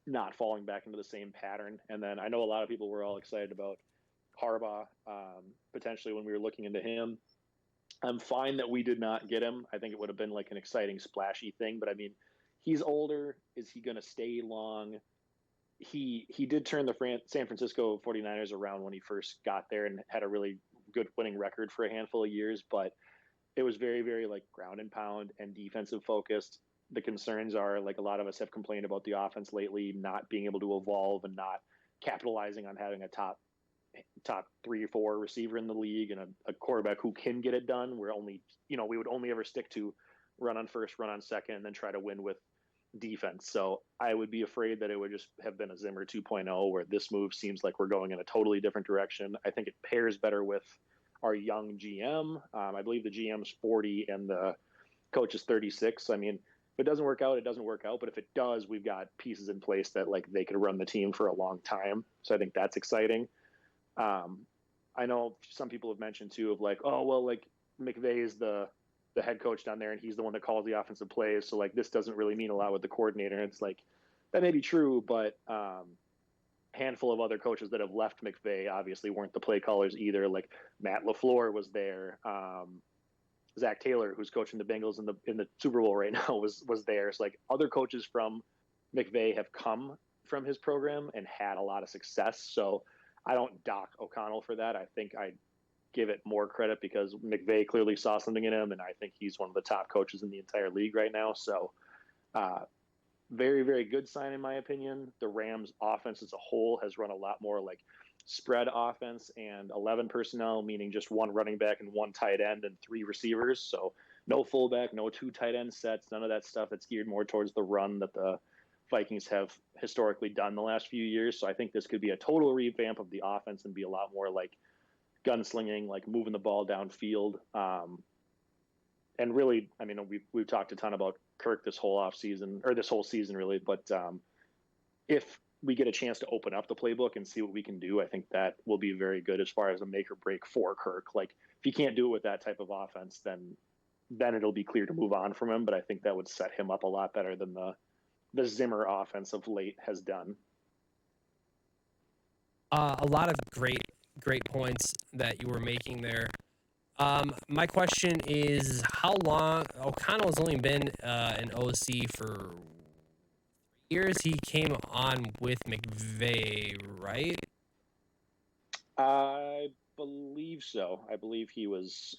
not falling back into the same pattern. And then I know a lot of people were all excited about Harbaugh, potentially when we were looking into him. I'm fine that we did not get him. I think it would have been like an exciting, splashy thing. But I mean, he's older. Is he going to stay long? He did turn the San Francisco 49ers around when he first got there and had a really good winning record for a handful of years. But it was very, very like ground and pound and defensive focused. The concerns are, like, a lot of us have complained about the offense lately not being able to evolve and not capitalizing on having a top 3 or 4 receiver in the league and a quarterback who can get it done. We're only, we would only ever stick to run on first, run on second, and then try to win with defense. So I would be afraid that it would just have been a Zimmer 2.0, where this move seems like we're going in a totally different direction. I think it pairs better with our young GM. I believe the GM's 40 and the coach is 36. I mean, if it doesn't work out, it doesn't work out. But if it does, we've got pieces in place that like they could run the team for a long time. So I think that's exciting. I know some people have mentioned too of like, oh, well, like McVay is the head coach down there and he's the one that calls the offensive plays. So like this doesn't really mean a lot with the coordinator. And it's like, that may be true, but handful of other coaches that have left McVay obviously weren't the play callers either. Like Matt LaFleur was there. Zach Taylor, who's coaching the Bengals in the Super Bowl right now, was there. It's like other coaches from McVay have come from his program and had a lot of success. So I don't dock O'Connell for that. I think I give it more credit because McVay clearly saw something in him, and I think he's one of the top coaches in the entire league right now. So very, very good sign in my opinion. The Rams offense as a whole has run a lot more like spread offense and 11 personnel, meaning just 1 running back and 1 tight end and 3 receivers. So no fullback, no 2 tight end sets, none of that stuff. It's geared more towards the run that the Vikings have historically done the last few years. So I think this could be a total revamp of the offense and be a lot more like gunslinging, like moving the ball downfield. And really, I mean, we've talked a ton about Kirk this whole season really, but if we get a chance to open up the playbook and see what we can do, I think that will be very good as far as a make or break for Kirk. Like if you can't do it with that type of offense, then it'll be clear to move on from him. But I think that would set him up a lot better than the Zimmer offense of late has done. A lot of great points that you were making there. My question is, how long O'Connell's only been an OC for years? He came on with McVay, right? I believe so. I believe he was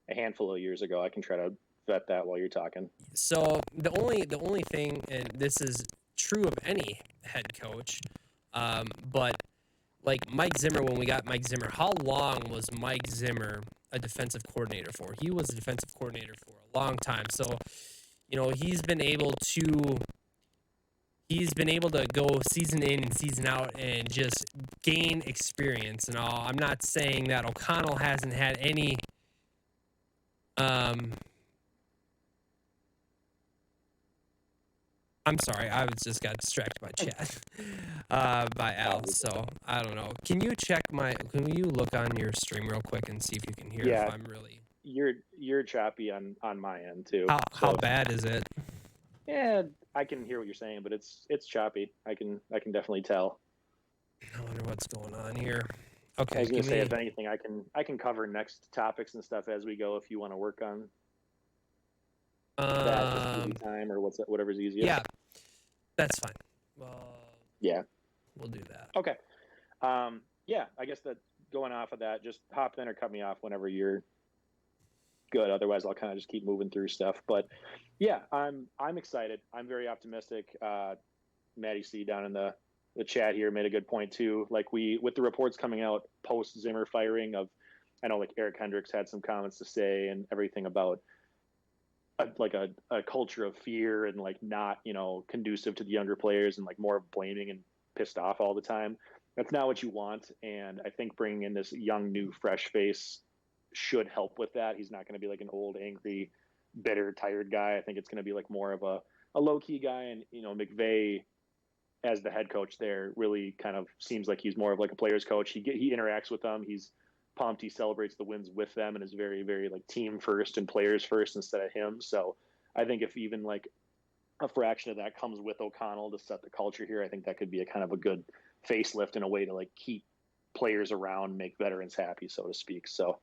a handful of years ago. I can try to vet that while you're talking. So the only thing, and this is true of any head coach, but like Mike Zimmer, when we got Mike Zimmer, how long was Mike Zimmer a defensive coordinator for? He was a defensive coordinator for a long time. So, he's been able to go season in and season out and just gain experience and all. I'm not saying that O'Connell hasn't had any I'm sorry, I just got distracted by chat by Al. So I don't know. Can you look on your stream real quick and see if you can hear if I'm really you're choppy on my end too. How bad is it? Yeah, I can hear what you're saying, but it's choppy. I can definitely tell. I wonder what's going on here. Okay. I was gonna say, if anything, I can cover next topics and stuff as we go if you want to work on that time or whatever's easiest. Yeah, that's fine. Yeah, we'll do that. Okay. Yeah, I guess that going off of that, just hop in or cut me off whenever you're good. Otherwise, I'll kind of just keep moving through stuff. But yeah, I'm excited. I'm very optimistic. Maddie C down in the chat here made a good point too. Like with the reports coming out post Zimmer firing I know like Eric Hendricks had some comments to say and everything about a culture of fear and like not, conducive to the younger players and like more blaming and pissed off all the time. That's not what you want. And I think bringing in this young, new, fresh face should help with that. He's not going to be like an old, angry, bitter, tired guy. I think it's going to be like more of a low key guy. And, McVay as the head coach there really kind of seems like he's more of like a player's coach. He interacts with them. He's pumped. He celebrates the wins with them and is very, very like team first and players first instead of him. So I think if even like a fraction of that comes with O'Connell to set the culture here, I think that could be a kind of a good facelift in a way to like keep players around, make veterans happy, so to speak. So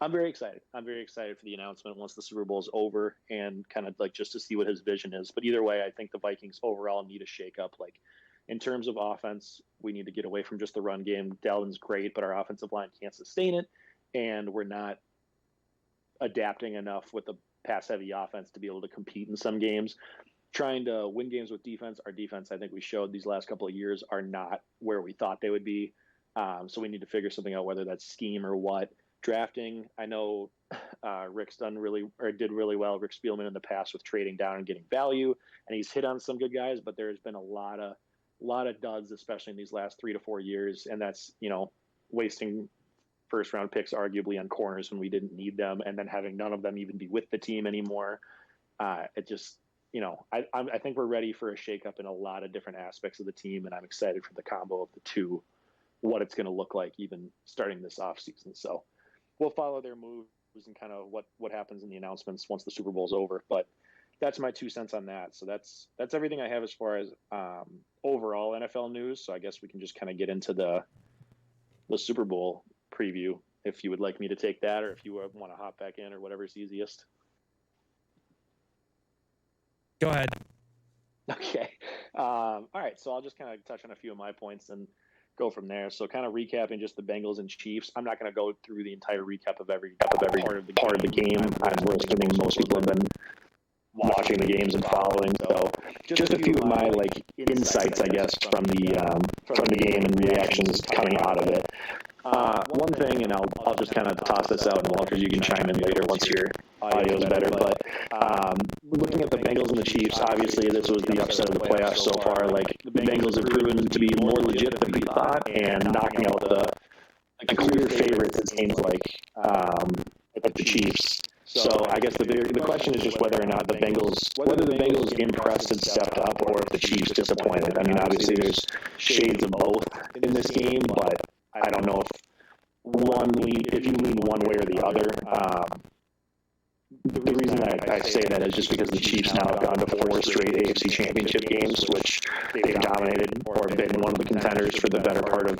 I'm very excited. I'm very excited for the announcement once the Super Bowl is over and kind of like just to see what his vision is. But either way, I think the Vikings overall need a shakeup. Like in terms of offense, we need to get away from just the run game. Dalvin's great, but our offensive line can't sustain it. And we're not adapting enough with the pass-heavy offense to be able to compete in some games. Trying to win games with defense, our defense, I think we showed these last couple of years, are not where we thought they would be. So we need to figure something out, whether that's scheme or what. Drafting, I know Rick's did really well, Rick Spielman in the past with trading down and getting value, and he's hit on some good guys, but there's been a lot of duds, especially in these last 3 to 4 years, and that's, wasting first round picks arguably on corners when we didn't need them, and then having none of them even be with the team anymore. It just, I think we're ready for a shakeup in a lot of different aspects of the team, and I'm excited for the combo of the two, what it's going to look like even starting this offseason. So we'll follow their moves and kind of what happens in the announcements once the Super Bowl's over. But that's my 2 cents on that. So that's everything I have as far as overall NFL news. So I guess we can just kind of get into the Super Bowl preview if you would like me to take that, or if you want to hop back in, or whatever's easiest. Go ahead. Okay. All right. So I'll just kind of touch on a few of my points and go from there. So kind of recapping just the Bengals and Chiefs. I'm not going to go through the entire recap of every part of the game. I'm assuming most people have been watching the games and following. So just a few of my like insights, I guess, from the game and reactions coming out of it. One thing, and I'll just kind of toss this out, and Walter, you can chime in later once your audio is better. But looking at the Bengals and the Chiefs, obviously this was the upset of the playoffs so far. Like the Bengals have proven to be more legit than we thought, and knocking out the clear favorites, it seems like the Chiefs. So I guess the question is just whether the Bengals impressed and stepped up, or if the Chiefs disappointed. I mean, obviously there's shades of both in this game, but I don't know if you lean one way or the other. The reason I say that is just because the Chiefs now have gone to 4 straight AFC Championship games, which they've dominated or been one of the contenders for the better part of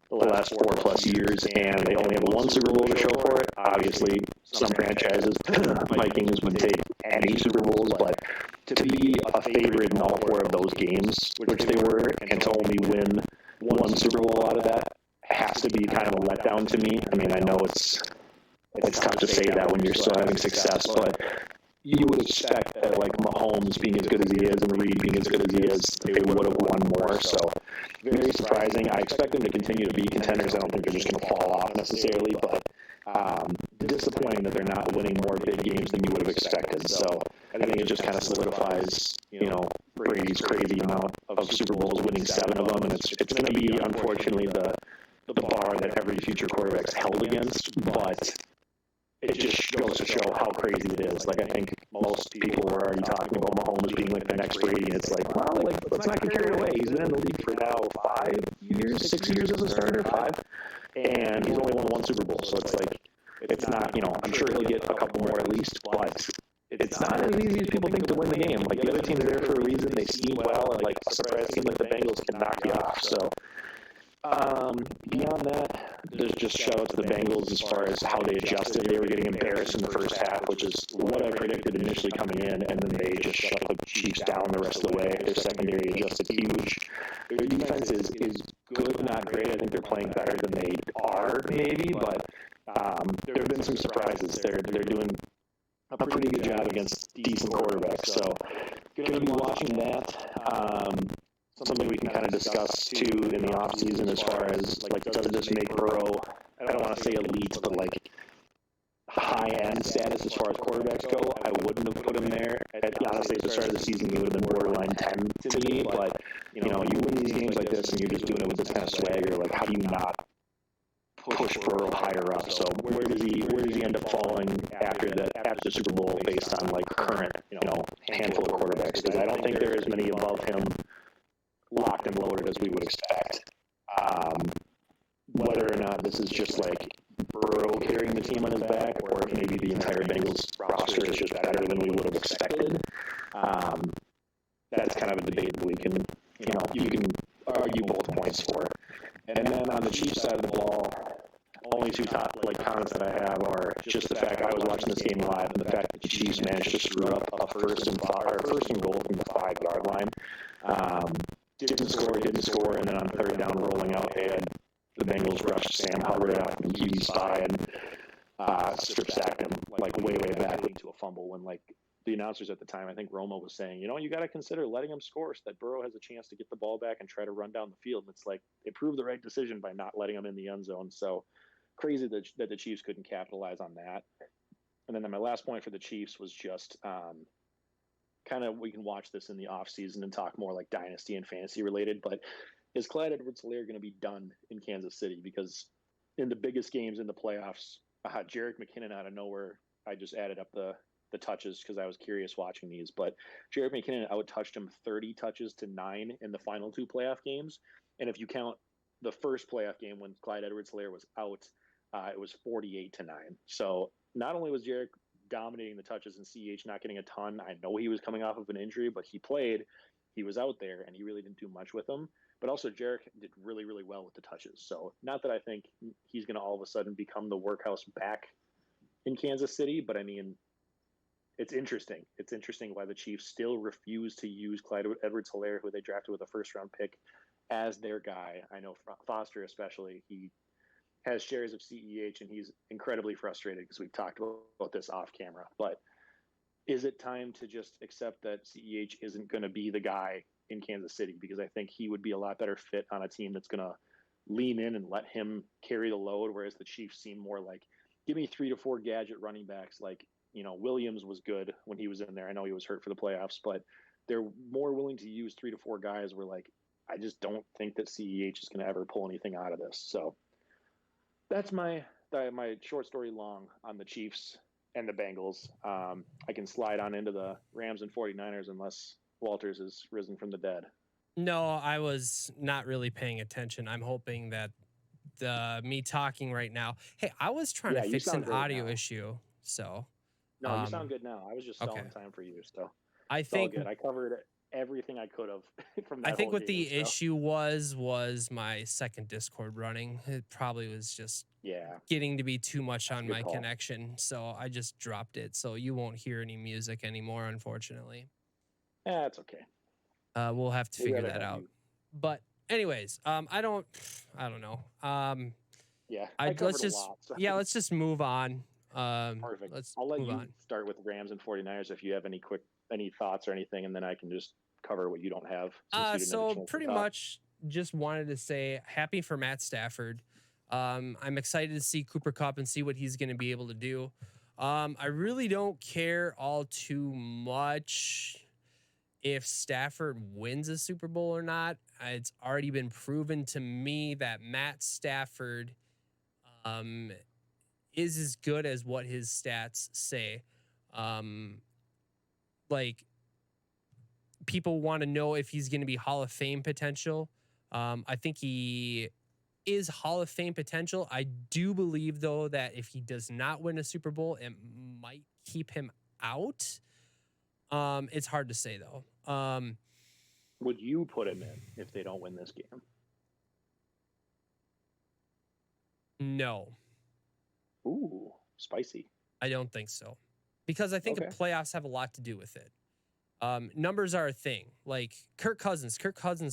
the last 4+ years, and they only have one Super Bowl to show for it. Obviously, some franchises, Vikings, would take any Super Bowls, but to be a favorite in all 4 of those games, which they were, and to only win one Super Bowl out of that, has to be kind of a letdown to me. I mean, I know it's tough to say that when you're still having success, but you would expect that, like, Mahomes being as good as he is and Reed being as good as he is, they would have won more. So very surprising. I expect them to continue to be contenders. I don't think they're just going to fall off necessarily, but disappointing that they're not winning more big games than you would have expected. So I think it just kind of solidifies, Brady's crazy amount of Super Bowls, winning 7 of them, and it's going to be, unfortunately, the bar that every future quarterback's held against, but it just goes to show how crazy it is. Like, I think most people were already talking about Mahomes being like the next Brady, and it's like, well, like, let's not get carried away. He's been in the league for now 6 years as a starter, 5, and he's only won 1 Super Bowl. So it's like, it's not, I'm sure he'll get a couple more at least, but it's not as easy as people think to win the game. Like, the other team's there for a reason. They scheme well, and like a surprise team like the Bengals can knock you off. So beyond that, there's just shout out to the Bengals as far as how they adjusted. They were getting embarrassed in the first half, which is what I predicted initially coming in, and then they just shut the Chiefs down the rest of the way. Their secondary adjusted huge. Their defense is good, not great. I think they're playing better than they are, maybe, but there have been some surprises. They're doing a pretty good job against decent quarterbacks. So going to be watching that. something we can kind of discuss too in the off season as far as like does this make Burrow, I don't want to say elite, but like high end status as far as quarterbacks go. I wouldn't have put him there. Honestly, at the start of the season, he would have been borderline 10 to me. But you win these games like this, and you're just doing it with this kind of swagger. Like, how do you not push Burrow higher up? So where does he end up falling after the Super Bowl based on like current handful of quarterbacks? Because I don't think there is many above him locked and loaded as we would expect. Whether or not this is just like Burrow carrying the team on his back, or if maybe the entire Bengals roster is just better than we would have expected. That's kind of a debate that we can, you can argue both points for. And then on the Chiefs side of the ball, only two top comments that I have are just the fact I was watching this game live, and the fact that the Chiefs managed to screw up a first and goal from the 5-yard line. Didn't score, and then on third down rolling out, they had the Bengals rushed Sam Hubbard out from the QB spy and strip sacked him way back, leading to a fumble. When the announcers at the time, I think Romo was saying, you got to consider letting him score so that Burrow has a chance to get the ball back and try to run down the field. And it's like they proved the right decision by not letting him in the end zone. So crazy that the Chiefs couldn't capitalize on that. And then my last point for the Chiefs was just kind of, we can watch this in the offseason and talk more like dynasty and fantasy related, but is Clyde Edwards-Helaire going to be done in Kansas City? Because in the biggest games in the playoffs, Jerick McKinnon out of nowhere, I just added up the touches because I was curious watching these, but Jerick McKinnon out-touched him 30 touches to 9 in the final 2 playoff games. And if you count the first playoff game when Clyde Edwards-Helaire was out, it was 48 to 9. So not only was Jerick dominating the touches and CEH not getting a ton, I know he was coming off of an injury, but he played, he was out there, and he really didn't do much with them. But also Jerick did really, really well with the touches. So not that I think he's going to all of a sudden become the workhorse back in Kansas City, but I mean, it's interesting. It's interesting why the Chiefs still refuse to use Clyde Edwards-Helaire, who they drafted with a first-round pick, as their guy. I know Foster especially, he has shares of CEH, and he's incredibly frustrated because we've talked about this off camera. But is it time to just accept that CEH isn't going to be the guy in Kansas City? Because I think he would be a lot better fit on a team that's going to lean in and let him carry the load, whereas the Chiefs seem more like, give me 3 to 4 gadget running backs. Like, Williams was good when he was in there. I know he was hurt for the playoffs, but they're more willing to use 3 to 4 guys where, like, I just don't think that CEH is going to ever pull anything out of this. So that's my short story long on the Chiefs and the Bengals. I can slide on into the Rams and 49ers unless Walters has risen from the dead. No, I was not really paying attention. I'm hoping that me talking right now. Hey, I was trying to fix an audio issue. So no, you sound good now. I was just stalling time for you. So I think all good. I covered everything I could have from that. I think what the issue was my second Discord running. It probably was just getting to be too much on my connection. So I just dropped it. So you won't hear any music anymore, unfortunately. Yeah, it's okay. We'll have to figure that out. But anyways, I don't know. Let's just move on. Perfect. I'll let you start with Rams and 49ers if you have any thoughts or anything, and then I can just cover what you don't have. So pretty much just wanted to say happy for Matt Stafford. I'm excited to see Cooper Kupp and see what he's going to be able to do. I really don't care all too much if Stafford wins a Super Bowl or not. It's already been proven to me that Matt Stafford is as good as what his stats say. People want to know if he's going to be Hall of Fame potential. I think he is Hall of Fame potential. I do believe, though, that if he does not win a Super Bowl, it might keep him out. It's hard to say, though. Would you put him in if they don't win this game? No. Ooh, spicy. I don't think so. Because I think the playoffs have a lot to do with it. Numbers are a thing. Like Kirk Cousins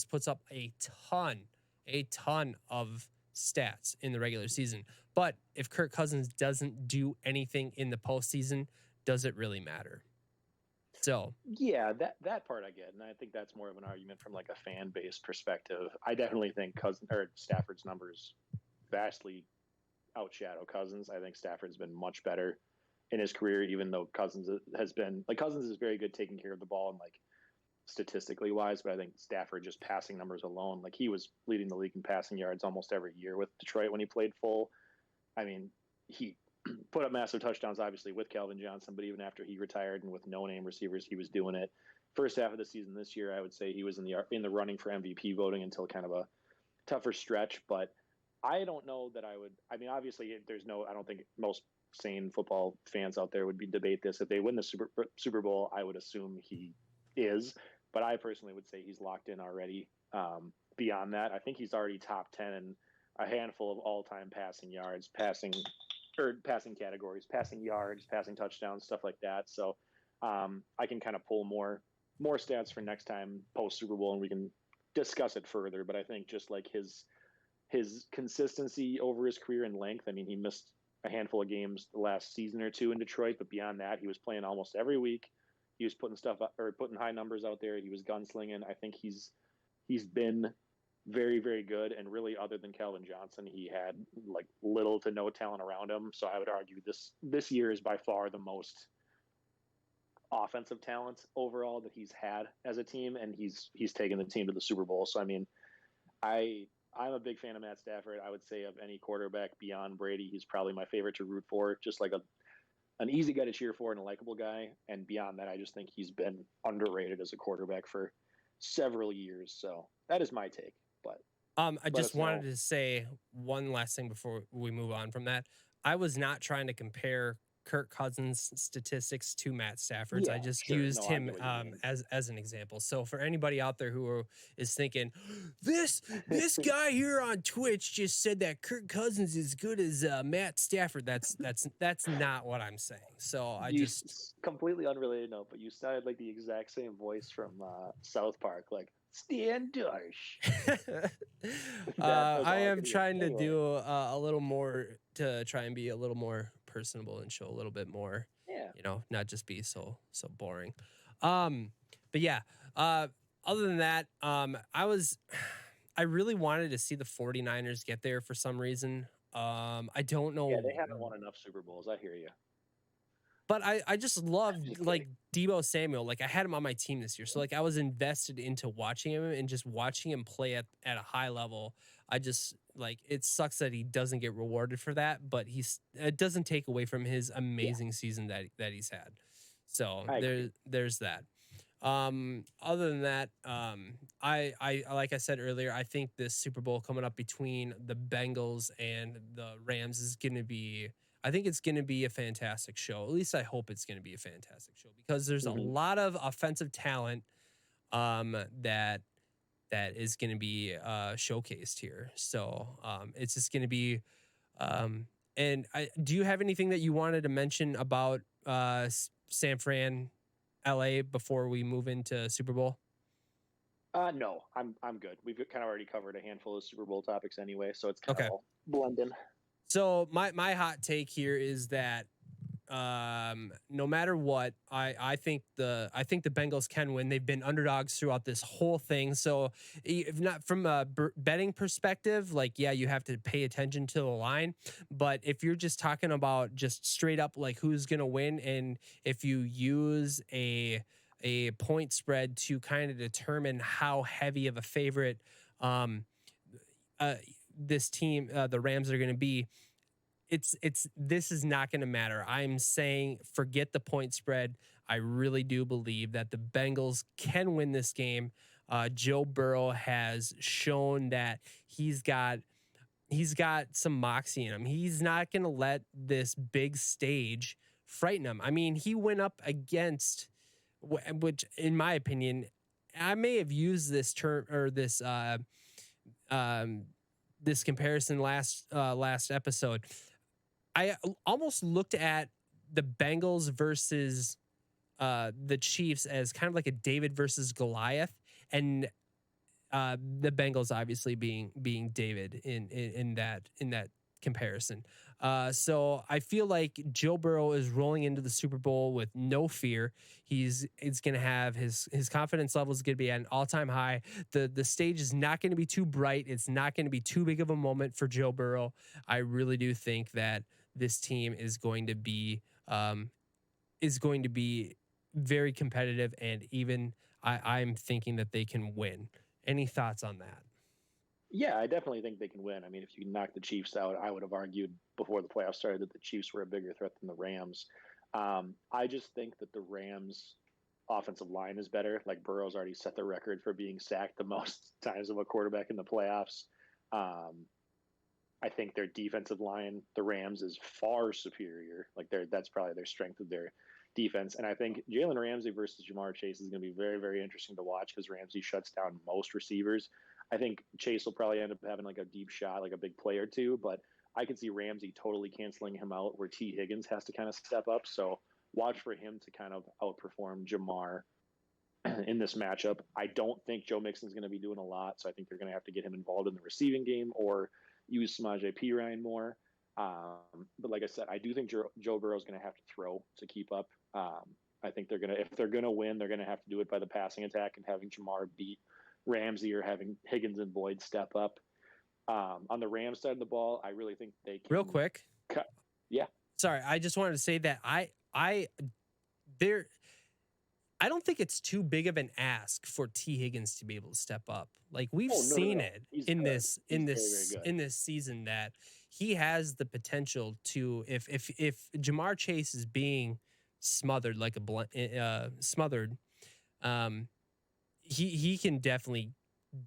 puts up a ton of stats in the regular season. But if Kirk Cousins doesn't do anything in the postseason, does it really matter? So Yeah, that part I get, and I think that's more of an argument from like a fan base perspective. I definitely think Stafford's numbers vastly outshadow Cousins. I think Stafford's been much better in his career, even though Cousins is very good taking care of the ball and like statistically wise, but I think Stafford just passing numbers alone, like he was leading the league in passing yards almost every year with Detroit when he played full. I mean, he put up massive touchdowns, obviously, with Calvin Johnson, but even after he retired and with no name receivers, he was doing it. First half of the season this year, I would say he was in the running for MVP voting until kind of a tougher stretch. But I don't know that I would. I mean, obviously, I don't think most sane football fans out there would be debate this. If they win the Super Bowl, I would assume he is. But I personally would say he's locked in already. Beyond that, I think he's already top 10 in a handful of all-time passing yards, passing categories, passing yards, passing touchdowns, stuff like that. So I can kind of pull more stats for next time post Super Bowl, and we can discuss it further. But I think just like his consistency over his career and length. I mean, he missed a handful of games the last season or two in Detroit, but beyond that, he was playing almost every week. He was putting stuff up, or putting high numbers out there. He was gunslinging. I think he's been very, very good. And really, other than Calvin Johnson, he had like little to no talent around him. So I would argue this year is by far the most offensive talent overall that he's had as a team, and he's taken the team to the Super Bowl. So I mean, I'm a big fan of Matt Stafford. I would say of any quarterback beyond Brady, he's probably my favorite to root for. Just like an easy guy to cheer for and a likable guy. And beyond that, I just think he's been underrated as a quarterback for several years. So that is my take. But I just wanted to say one last thing before we move on from that. I was not trying to compare Kirk Cousins' statistics to Matt Stafford's. I just used him as an example. So for anybody out there who is thinking, this guy here on Twitch just said that Kirk Cousins is good as Matt Stafford. That's not what I'm saying. So completely unrelated note, but you sounded like the exact same voice from South Park, like Stan Dush. I am trying to do a little more to try and be a little more personable and show a little bit more, not just be so boring. But yeah, other than that, I really wanted to see the 49ers get there for some reason. I don't know. Yeah, they haven't won enough Super Bowls. I hear you. But I just loved like Deebo Samuel. Like I had him on my team this year. So like I was invested into watching him and just watching him play at a high level. I just like, it sucks that he doesn't get rewarded for that, but it doesn't take away from his amazing season that he's had. So there's that. Other than that, I like I said earlier, I think this Super Bowl coming up between the Bengals and the Rams is going to be, I think it's going to be a fantastic show. At least I hope it's going to be a fantastic show because there's a lot of offensive talent that is going to be showcased here. So it's just going to be and do you have anything that you wanted to mention about San Fran, LA before we move into Super Bowl? No, I'm good. We've kind of already covered a handful of Super Bowl topics anyway, so it's kind of all blending. So my hot take here is that no matter what, I think the Bengals can win. They've been underdogs throughout this whole thing. So if not from a betting perspective, like, yeah, you have to pay attention to the line. But if you're just talking about just straight up like who's going to win, and if you use a point spread to kind of determine how heavy of a favorite this team, the Rams, are going to be, this is not going to matter. I'm saying forget the point spread. I really do believe that the Bengals can win this game. Joe Burrow has shown that he's got some moxie in him. He's not going to let this big stage frighten him. I mean, he went up against, which in my opinion, I may have used this term or this this comparison last episode. I almost looked at the Bengals versus the Chiefs as kind of like a David versus Goliath, and the Bengals obviously being David in that comparison. So I feel like Joe Burrow is rolling into the Super Bowl with no fear. It's going to have his confidence level is going to be at an all-time high. The stage is not going to be too bright. It's not going to be too big of a moment for Joe Burrow. I really do think that this team is going to be very competitive, and even I'm thinking that they can win. Any thoughts on that? Yeah, I definitely think they can win. I mean, if you knock the Chiefs out, I would have argued before the playoffs started that the Chiefs were a bigger threat than the Rams. I just think that the Rams' offensive line is better. Like Burrow's already set the record for being sacked the most times of a quarterback in the playoffs. I think their defensive line, the Rams, is far superior. Like that's probably their strength of their defense. And I think Jalen Ramsey versus Jamar Chase is going to be very, very interesting to watch because Ramsey shuts down most receivers. I think Chase will probably end up having like a deep shot, like a big play or two, but I could see Ramsey totally canceling him out where T. Higgins has to kind of step up. So watch for him to kind of outperform Jamar in this matchup. I don't think Joe Mixon's going to be doing a lot, so I think they're going to have to get him involved in the receiving game or use Samaje Perine more. But like I said, I do think Joe Burrow is going to have to throw to keep up. I think if they're going to win, they're going to have to do it by the passing attack and having Jamar beat Ramsey or having Higgins and Boyd step up. On the Rams side of the ball, I really think they can. Real quick. Yeah. Sorry, I just wanted to say that I don't think it's too big of an ask for T. Higgins to be able to step up. Like we've seen it in this season that he has the potential to if Jamar Chase is being smothered like smothered, he can definitely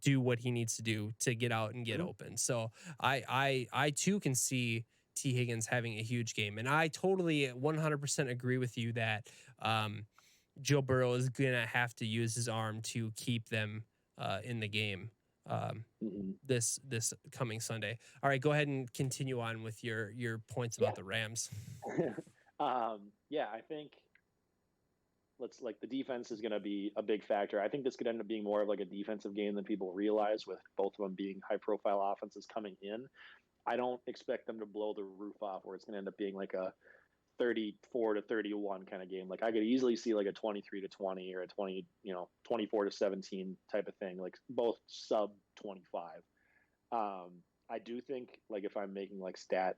do what he needs to do to get out and get open. So I too can see T. Higgins having a huge game, and I totally 100% agree with you that Joe Burrow is gonna have to use his arm to keep them in the game this coming Sunday. All right, go ahead and continue on with your points about the Rams. Yeah, I think the defense is going to be a big factor. I think this could end up being more of like a defensive game than people realize, with both of them being high profile offenses coming in. I don't expect them to blow the roof off where it's going to end up being like a 34-31 kind of game. Like I could easily see like a 23-20 or a 24-17 type of thing, like both sub 25. I do think, like, if I'm making like stat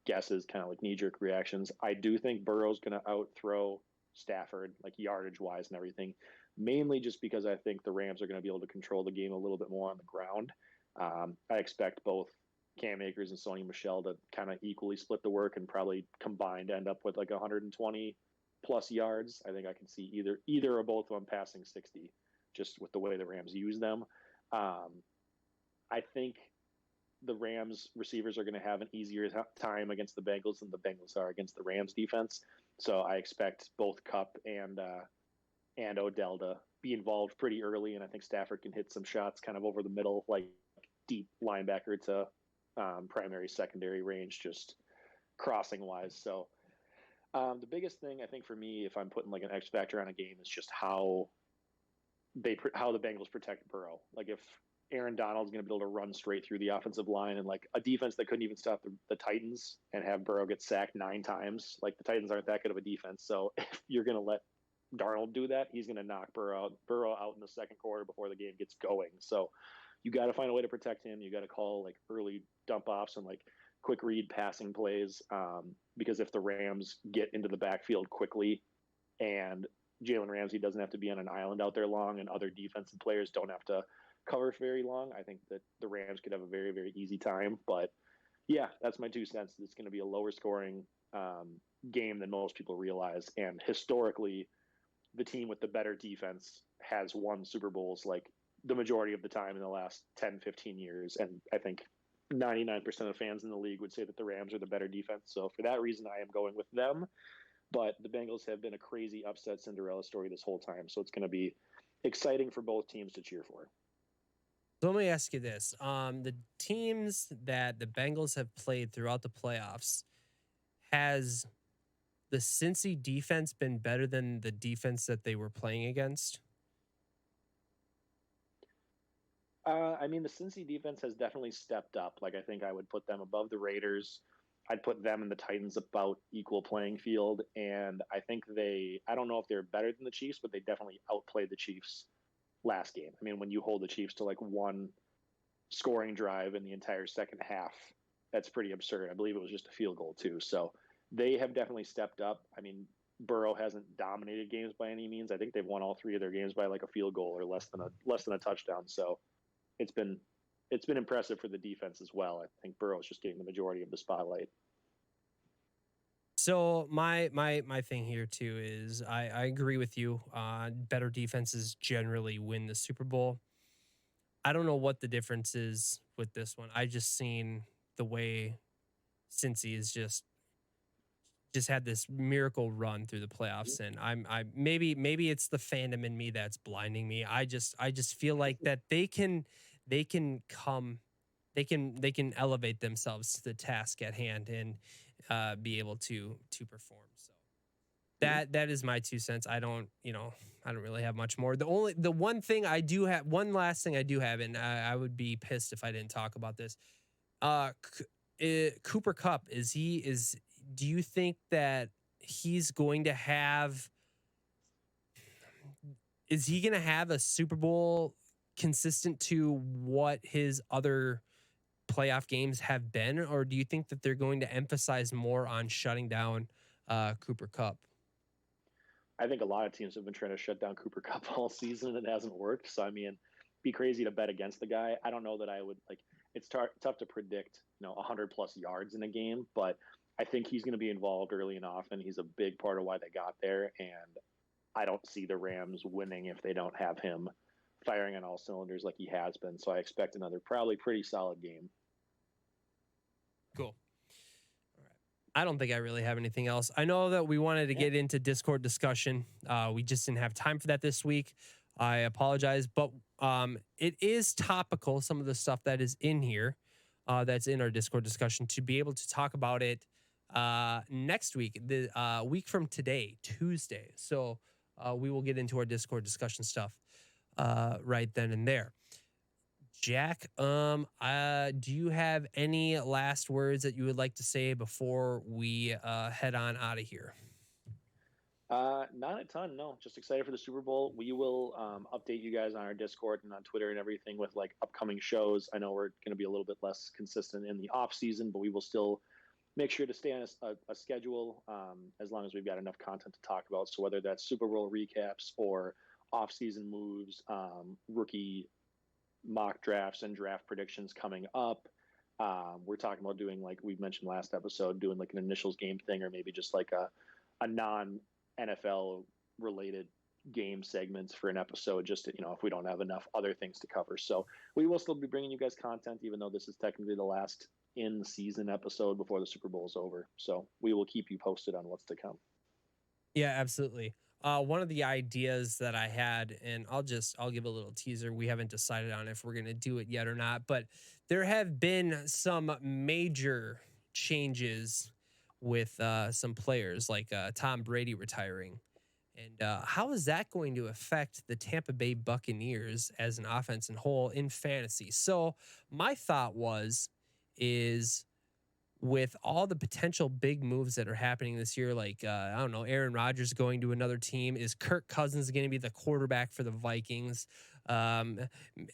guesses, kind of like knee jerk reactions, I do think Burrow's going to outthrow Stafford, like yardage wise and everything, mainly just because I think the Rams are going to be able to control the game a little bit more on the ground. I expect both Cam Akers and Sony Michel to kind of equally split the work and probably combined end up with like 120 plus yards. I think I can see either or both of them passing 60 just with the way the Rams use them. I think the Rams receivers are going to have an easier time against the Bengals than the Bengals are against the Rams defense. So I expect both Kupp and Odell to be involved pretty early, and I think Stafford can hit some shots kind of over the middle, like deep linebacker to primary, secondary range, just crossing wise. So the biggest thing I think for me, if I'm putting like an X factor on a game, is just how the Bengals protect Burrow. Like if Aaron Donald's going to be able to run straight through the offensive line, and like a defense that couldn't even stop the Titans and have Burrow get sacked 9 times, like the Titans aren't that good of a defense. So if you're going to let Darnold do that, he's going to knock Burrow out in the second quarter before the game gets going. So you got to find a way to protect him. You got to call like early dump offs and like quick read passing plays, because if the Rams get into the backfield quickly and Jalen Ramsey doesn't have to be on an island out there long and other defensive players don't have to cover very long, I think that the Rams could have a very, very easy time. But yeah, that's my 2 cents. It's going to be a lower scoring game than most people realize. And historically, the team with the better defense has won Super Bowls like the majority of the time in the last 10, 15 years. And I think 99% of fans in the league would say that the Rams are the better defense. So for that reason, I am going with them. But the Bengals have been a crazy upset Cinderella story this whole time. So it's going to be exciting for both teams to cheer for. So let me ask you this. The teams that the Bengals have played throughout the playoffs, has the Cincy defense been better than the defense that they were playing against? I mean, the Cincy defense has definitely stepped up. Like, I think I would put them above the Raiders. I'd put them and the Titans about equal playing field. And I think I don't know if they're better than the Chiefs, but they definitely outplayed the Chiefs last game. I mean, when you hold the Chiefs to like one scoring drive in the entire second half, that's pretty absurd. I believe it was just a field goal, too. So they have definitely stepped up. I mean, Burrow hasn't dominated games by any means. I think they've won all three of their games by like a field goal or less than a touchdown. So it's been impressive for the defense as well. I think Burrow's just getting the majority of the spotlight. So my thing here too is I agree with you. Better defenses generally win the Super Bowl. I don't know what the difference is with this one. I just seen the way Cincy is just had this miracle run through the playoffs, and I maybe it's the fandom in me that's blinding me. I just feel like that they can come they can elevate themselves to the task at hand and be able to perform. So that is my 2 cents. I don't really have much more. The one thing I do have, one last thing I do have, and I would be pissed if I didn't talk about this. Uh, Cooper Cup, do you think that he's going to have? Is he going to have a Super Bowl consistent to what his other playoff games have been, or do you think that they're going to emphasize more on shutting down Cooper Cup? I think a lot of teams have been trying to shut down Cooper Cup all season and it hasn't worked. So I mean, be crazy to bet against the guy. I don't know that I would like. It's tough to predict, 100+ yards in a game, but I think he's going to be involved early and often. He's a big part of why they got there, and I don't see the Rams winning if they don't have him firing on all cylinders like he has been. So I expect another probably pretty solid game. Cool. All right. I don't think I really have anything else. I know that we wanted to get into Discord discussion. We just didn't have time for that this week. I apologize, but it is topical, some of the stuff that is in here, that's in our Discord discussion, to be able to talk about it next week, the week from today, Tuesday. So we will get into our Discord discussion stuff right then and there. Jack, do you have any last words that you would like to say before we head on out of here? Not a ton, no. Just excited for the Super Bowl. We will update you guys on our Discord and on Twitter and everything with like upcoming shows. I know we're going to be a little bit less consistent in the off season, but we will still make sure to stay on a schedule as long as we've got enough content to talk about. So whether that's Super Bowl recaps or off season moves, rookie mock drafts and draft predictions coming up. We're talking about doing, like we mentioned last episode, doing like an initials game thing, or maybe just like a non NFL related game segments for an episode, just to, if we don't have enough other things to cover. So we will still be bringing you guys content, even though this is technically the last in season episode before the Super Bowl is over. So we will keep you posted on what's to come. Yeah, absolutely. One of the ideas that I had, and I'll give a little teaser. We haven't decided on if we're going to do it yet or not, but there have been some major changes with some players, like Tom Brady retiring. And how is that going to affect the Tampa Bay Buccaneers as an offense and whole in fantasy? So my thought is with all the potential big moves that are happening this year, like, I don't know, Aaron Rodgers going to another team. Is Kirk Cousins going to be the quarterback for the Vikings?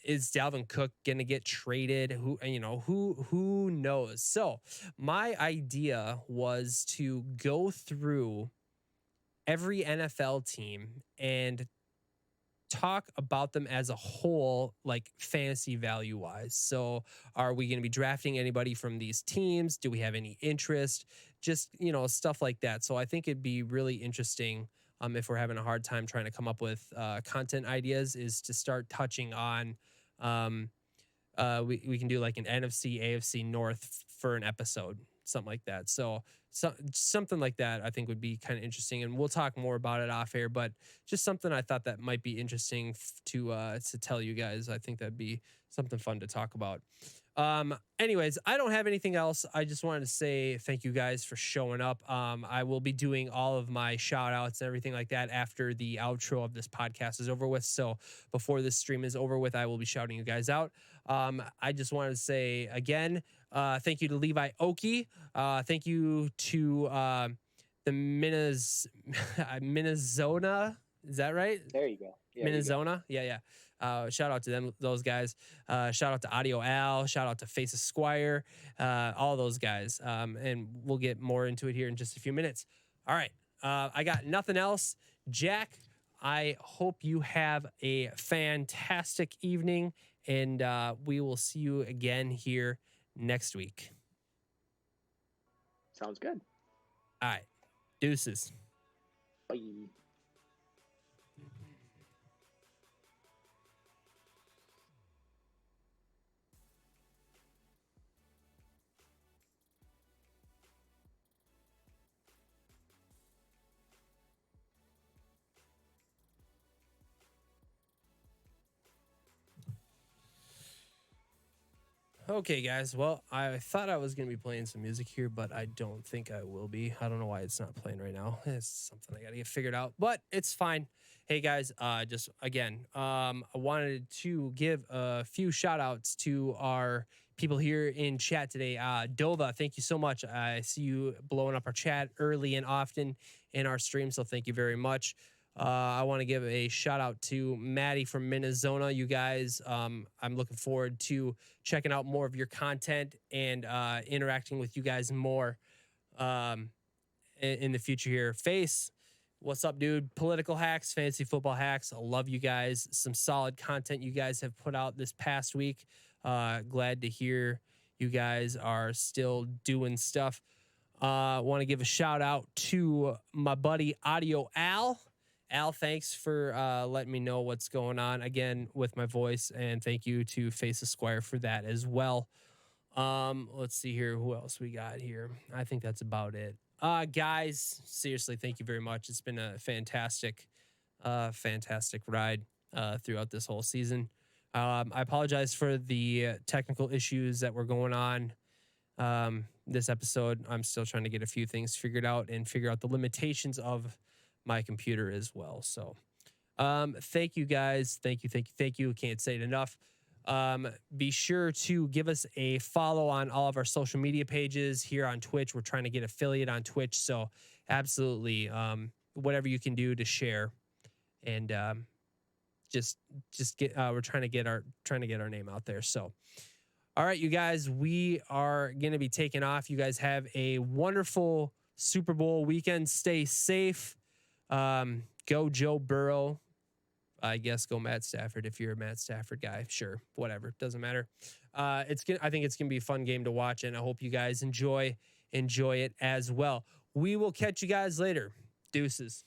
Is Dalvin Cook going to get traded? Who knows? So my idea was to go through every NFL team and talk about them as a whole, like fantasy value wise. So are we going to be drafting anybody from these teams? Do we have any interest? Just, stuff like that. So I think it'd be really interesting, if we're having a hard time trying to come up with content ideas, is to start touching on, we can do like an NFC, AFC North for an episode, something like that. So something like that I think would be kind of interesting, and we'll talk more about it off air, but just something I thought that might be interesting to tell you guys. I think that'd be something fun to talk about. Anyways, I don't have anything else. I just wanted to say thank you guys for showing up. I will be doing all of my shout outs and everything like that after the outro of this podcast is over with. So before this stream is over with, I will be shouting you guys out. I just wanted to say again, thank you to Levi Oki. Thank you to the Minnesota. Is that right? There you go. Yeah, Minnesota. Yeah. Shout out to them, those guys. Shout out to Audio Al. Shout out to Faces Squire. All those guys. And we'll get more into it here in just a few minutes. All right. I got nothing else. Jack, I hope you have a fantastic evening, and we will see you again here next week. Sounds good. All right. Deuces. Bye. Okay, guys. Well, I thought I was going to be playing some music here, but I don't think I will be. I don't know why it's not playing right now. It's something I got to get figured out, but it's fine. Hey, guys, just again, I wanted to give a few shout outs to our people here in chat today. Dova, thank you so much. I see you blowing up our chat early and often in our stream, so thank you very much. I want to give a shout out to Maddie from Minnesota. You guys, I'm looking forward to checking out more of your content and interacting with you guys more in the future here. Face, what's up, dude? Political hacks, fantasy football hacks. I love you guys. Some solid content you guys have put out this past week. Glad to hear you guys are still doing stuff. Want to give a shout out to my buddy Audio Al. Al, thanks for letting me know what's going on again with my voice, and thank you to Face Esquire for that as well. Let's see here, who else we got here. I think that's about it. Guys, seriously, thank you very much. It's been a fantastic ride throughout this whole season. I apologize for the technical issues that were going on this episode. I'm still trying to get a few things figured out and figure out the limitations of my computer as well. So thank you guys. Thank you. Can't say it enough. Be sure to give us a follow on all of our social media pages here on Twitch. We're trying to get affiliate on Twitch, so absolutely whatever you can do to share and just get we're trying to get our name out there. So all right, you guys, we are going to be taking off. You guys have a wonderful Super Bowl weekend. Stay safe. Go Joe Burrow. I guess go Matt Stafford if you're a Matt Stafford guy. Sure, whatever, doesn't matter. I think it's gonna be a fun game to watch, and I hope you guys enjoy it as well. We will catch you guys later. Deuces.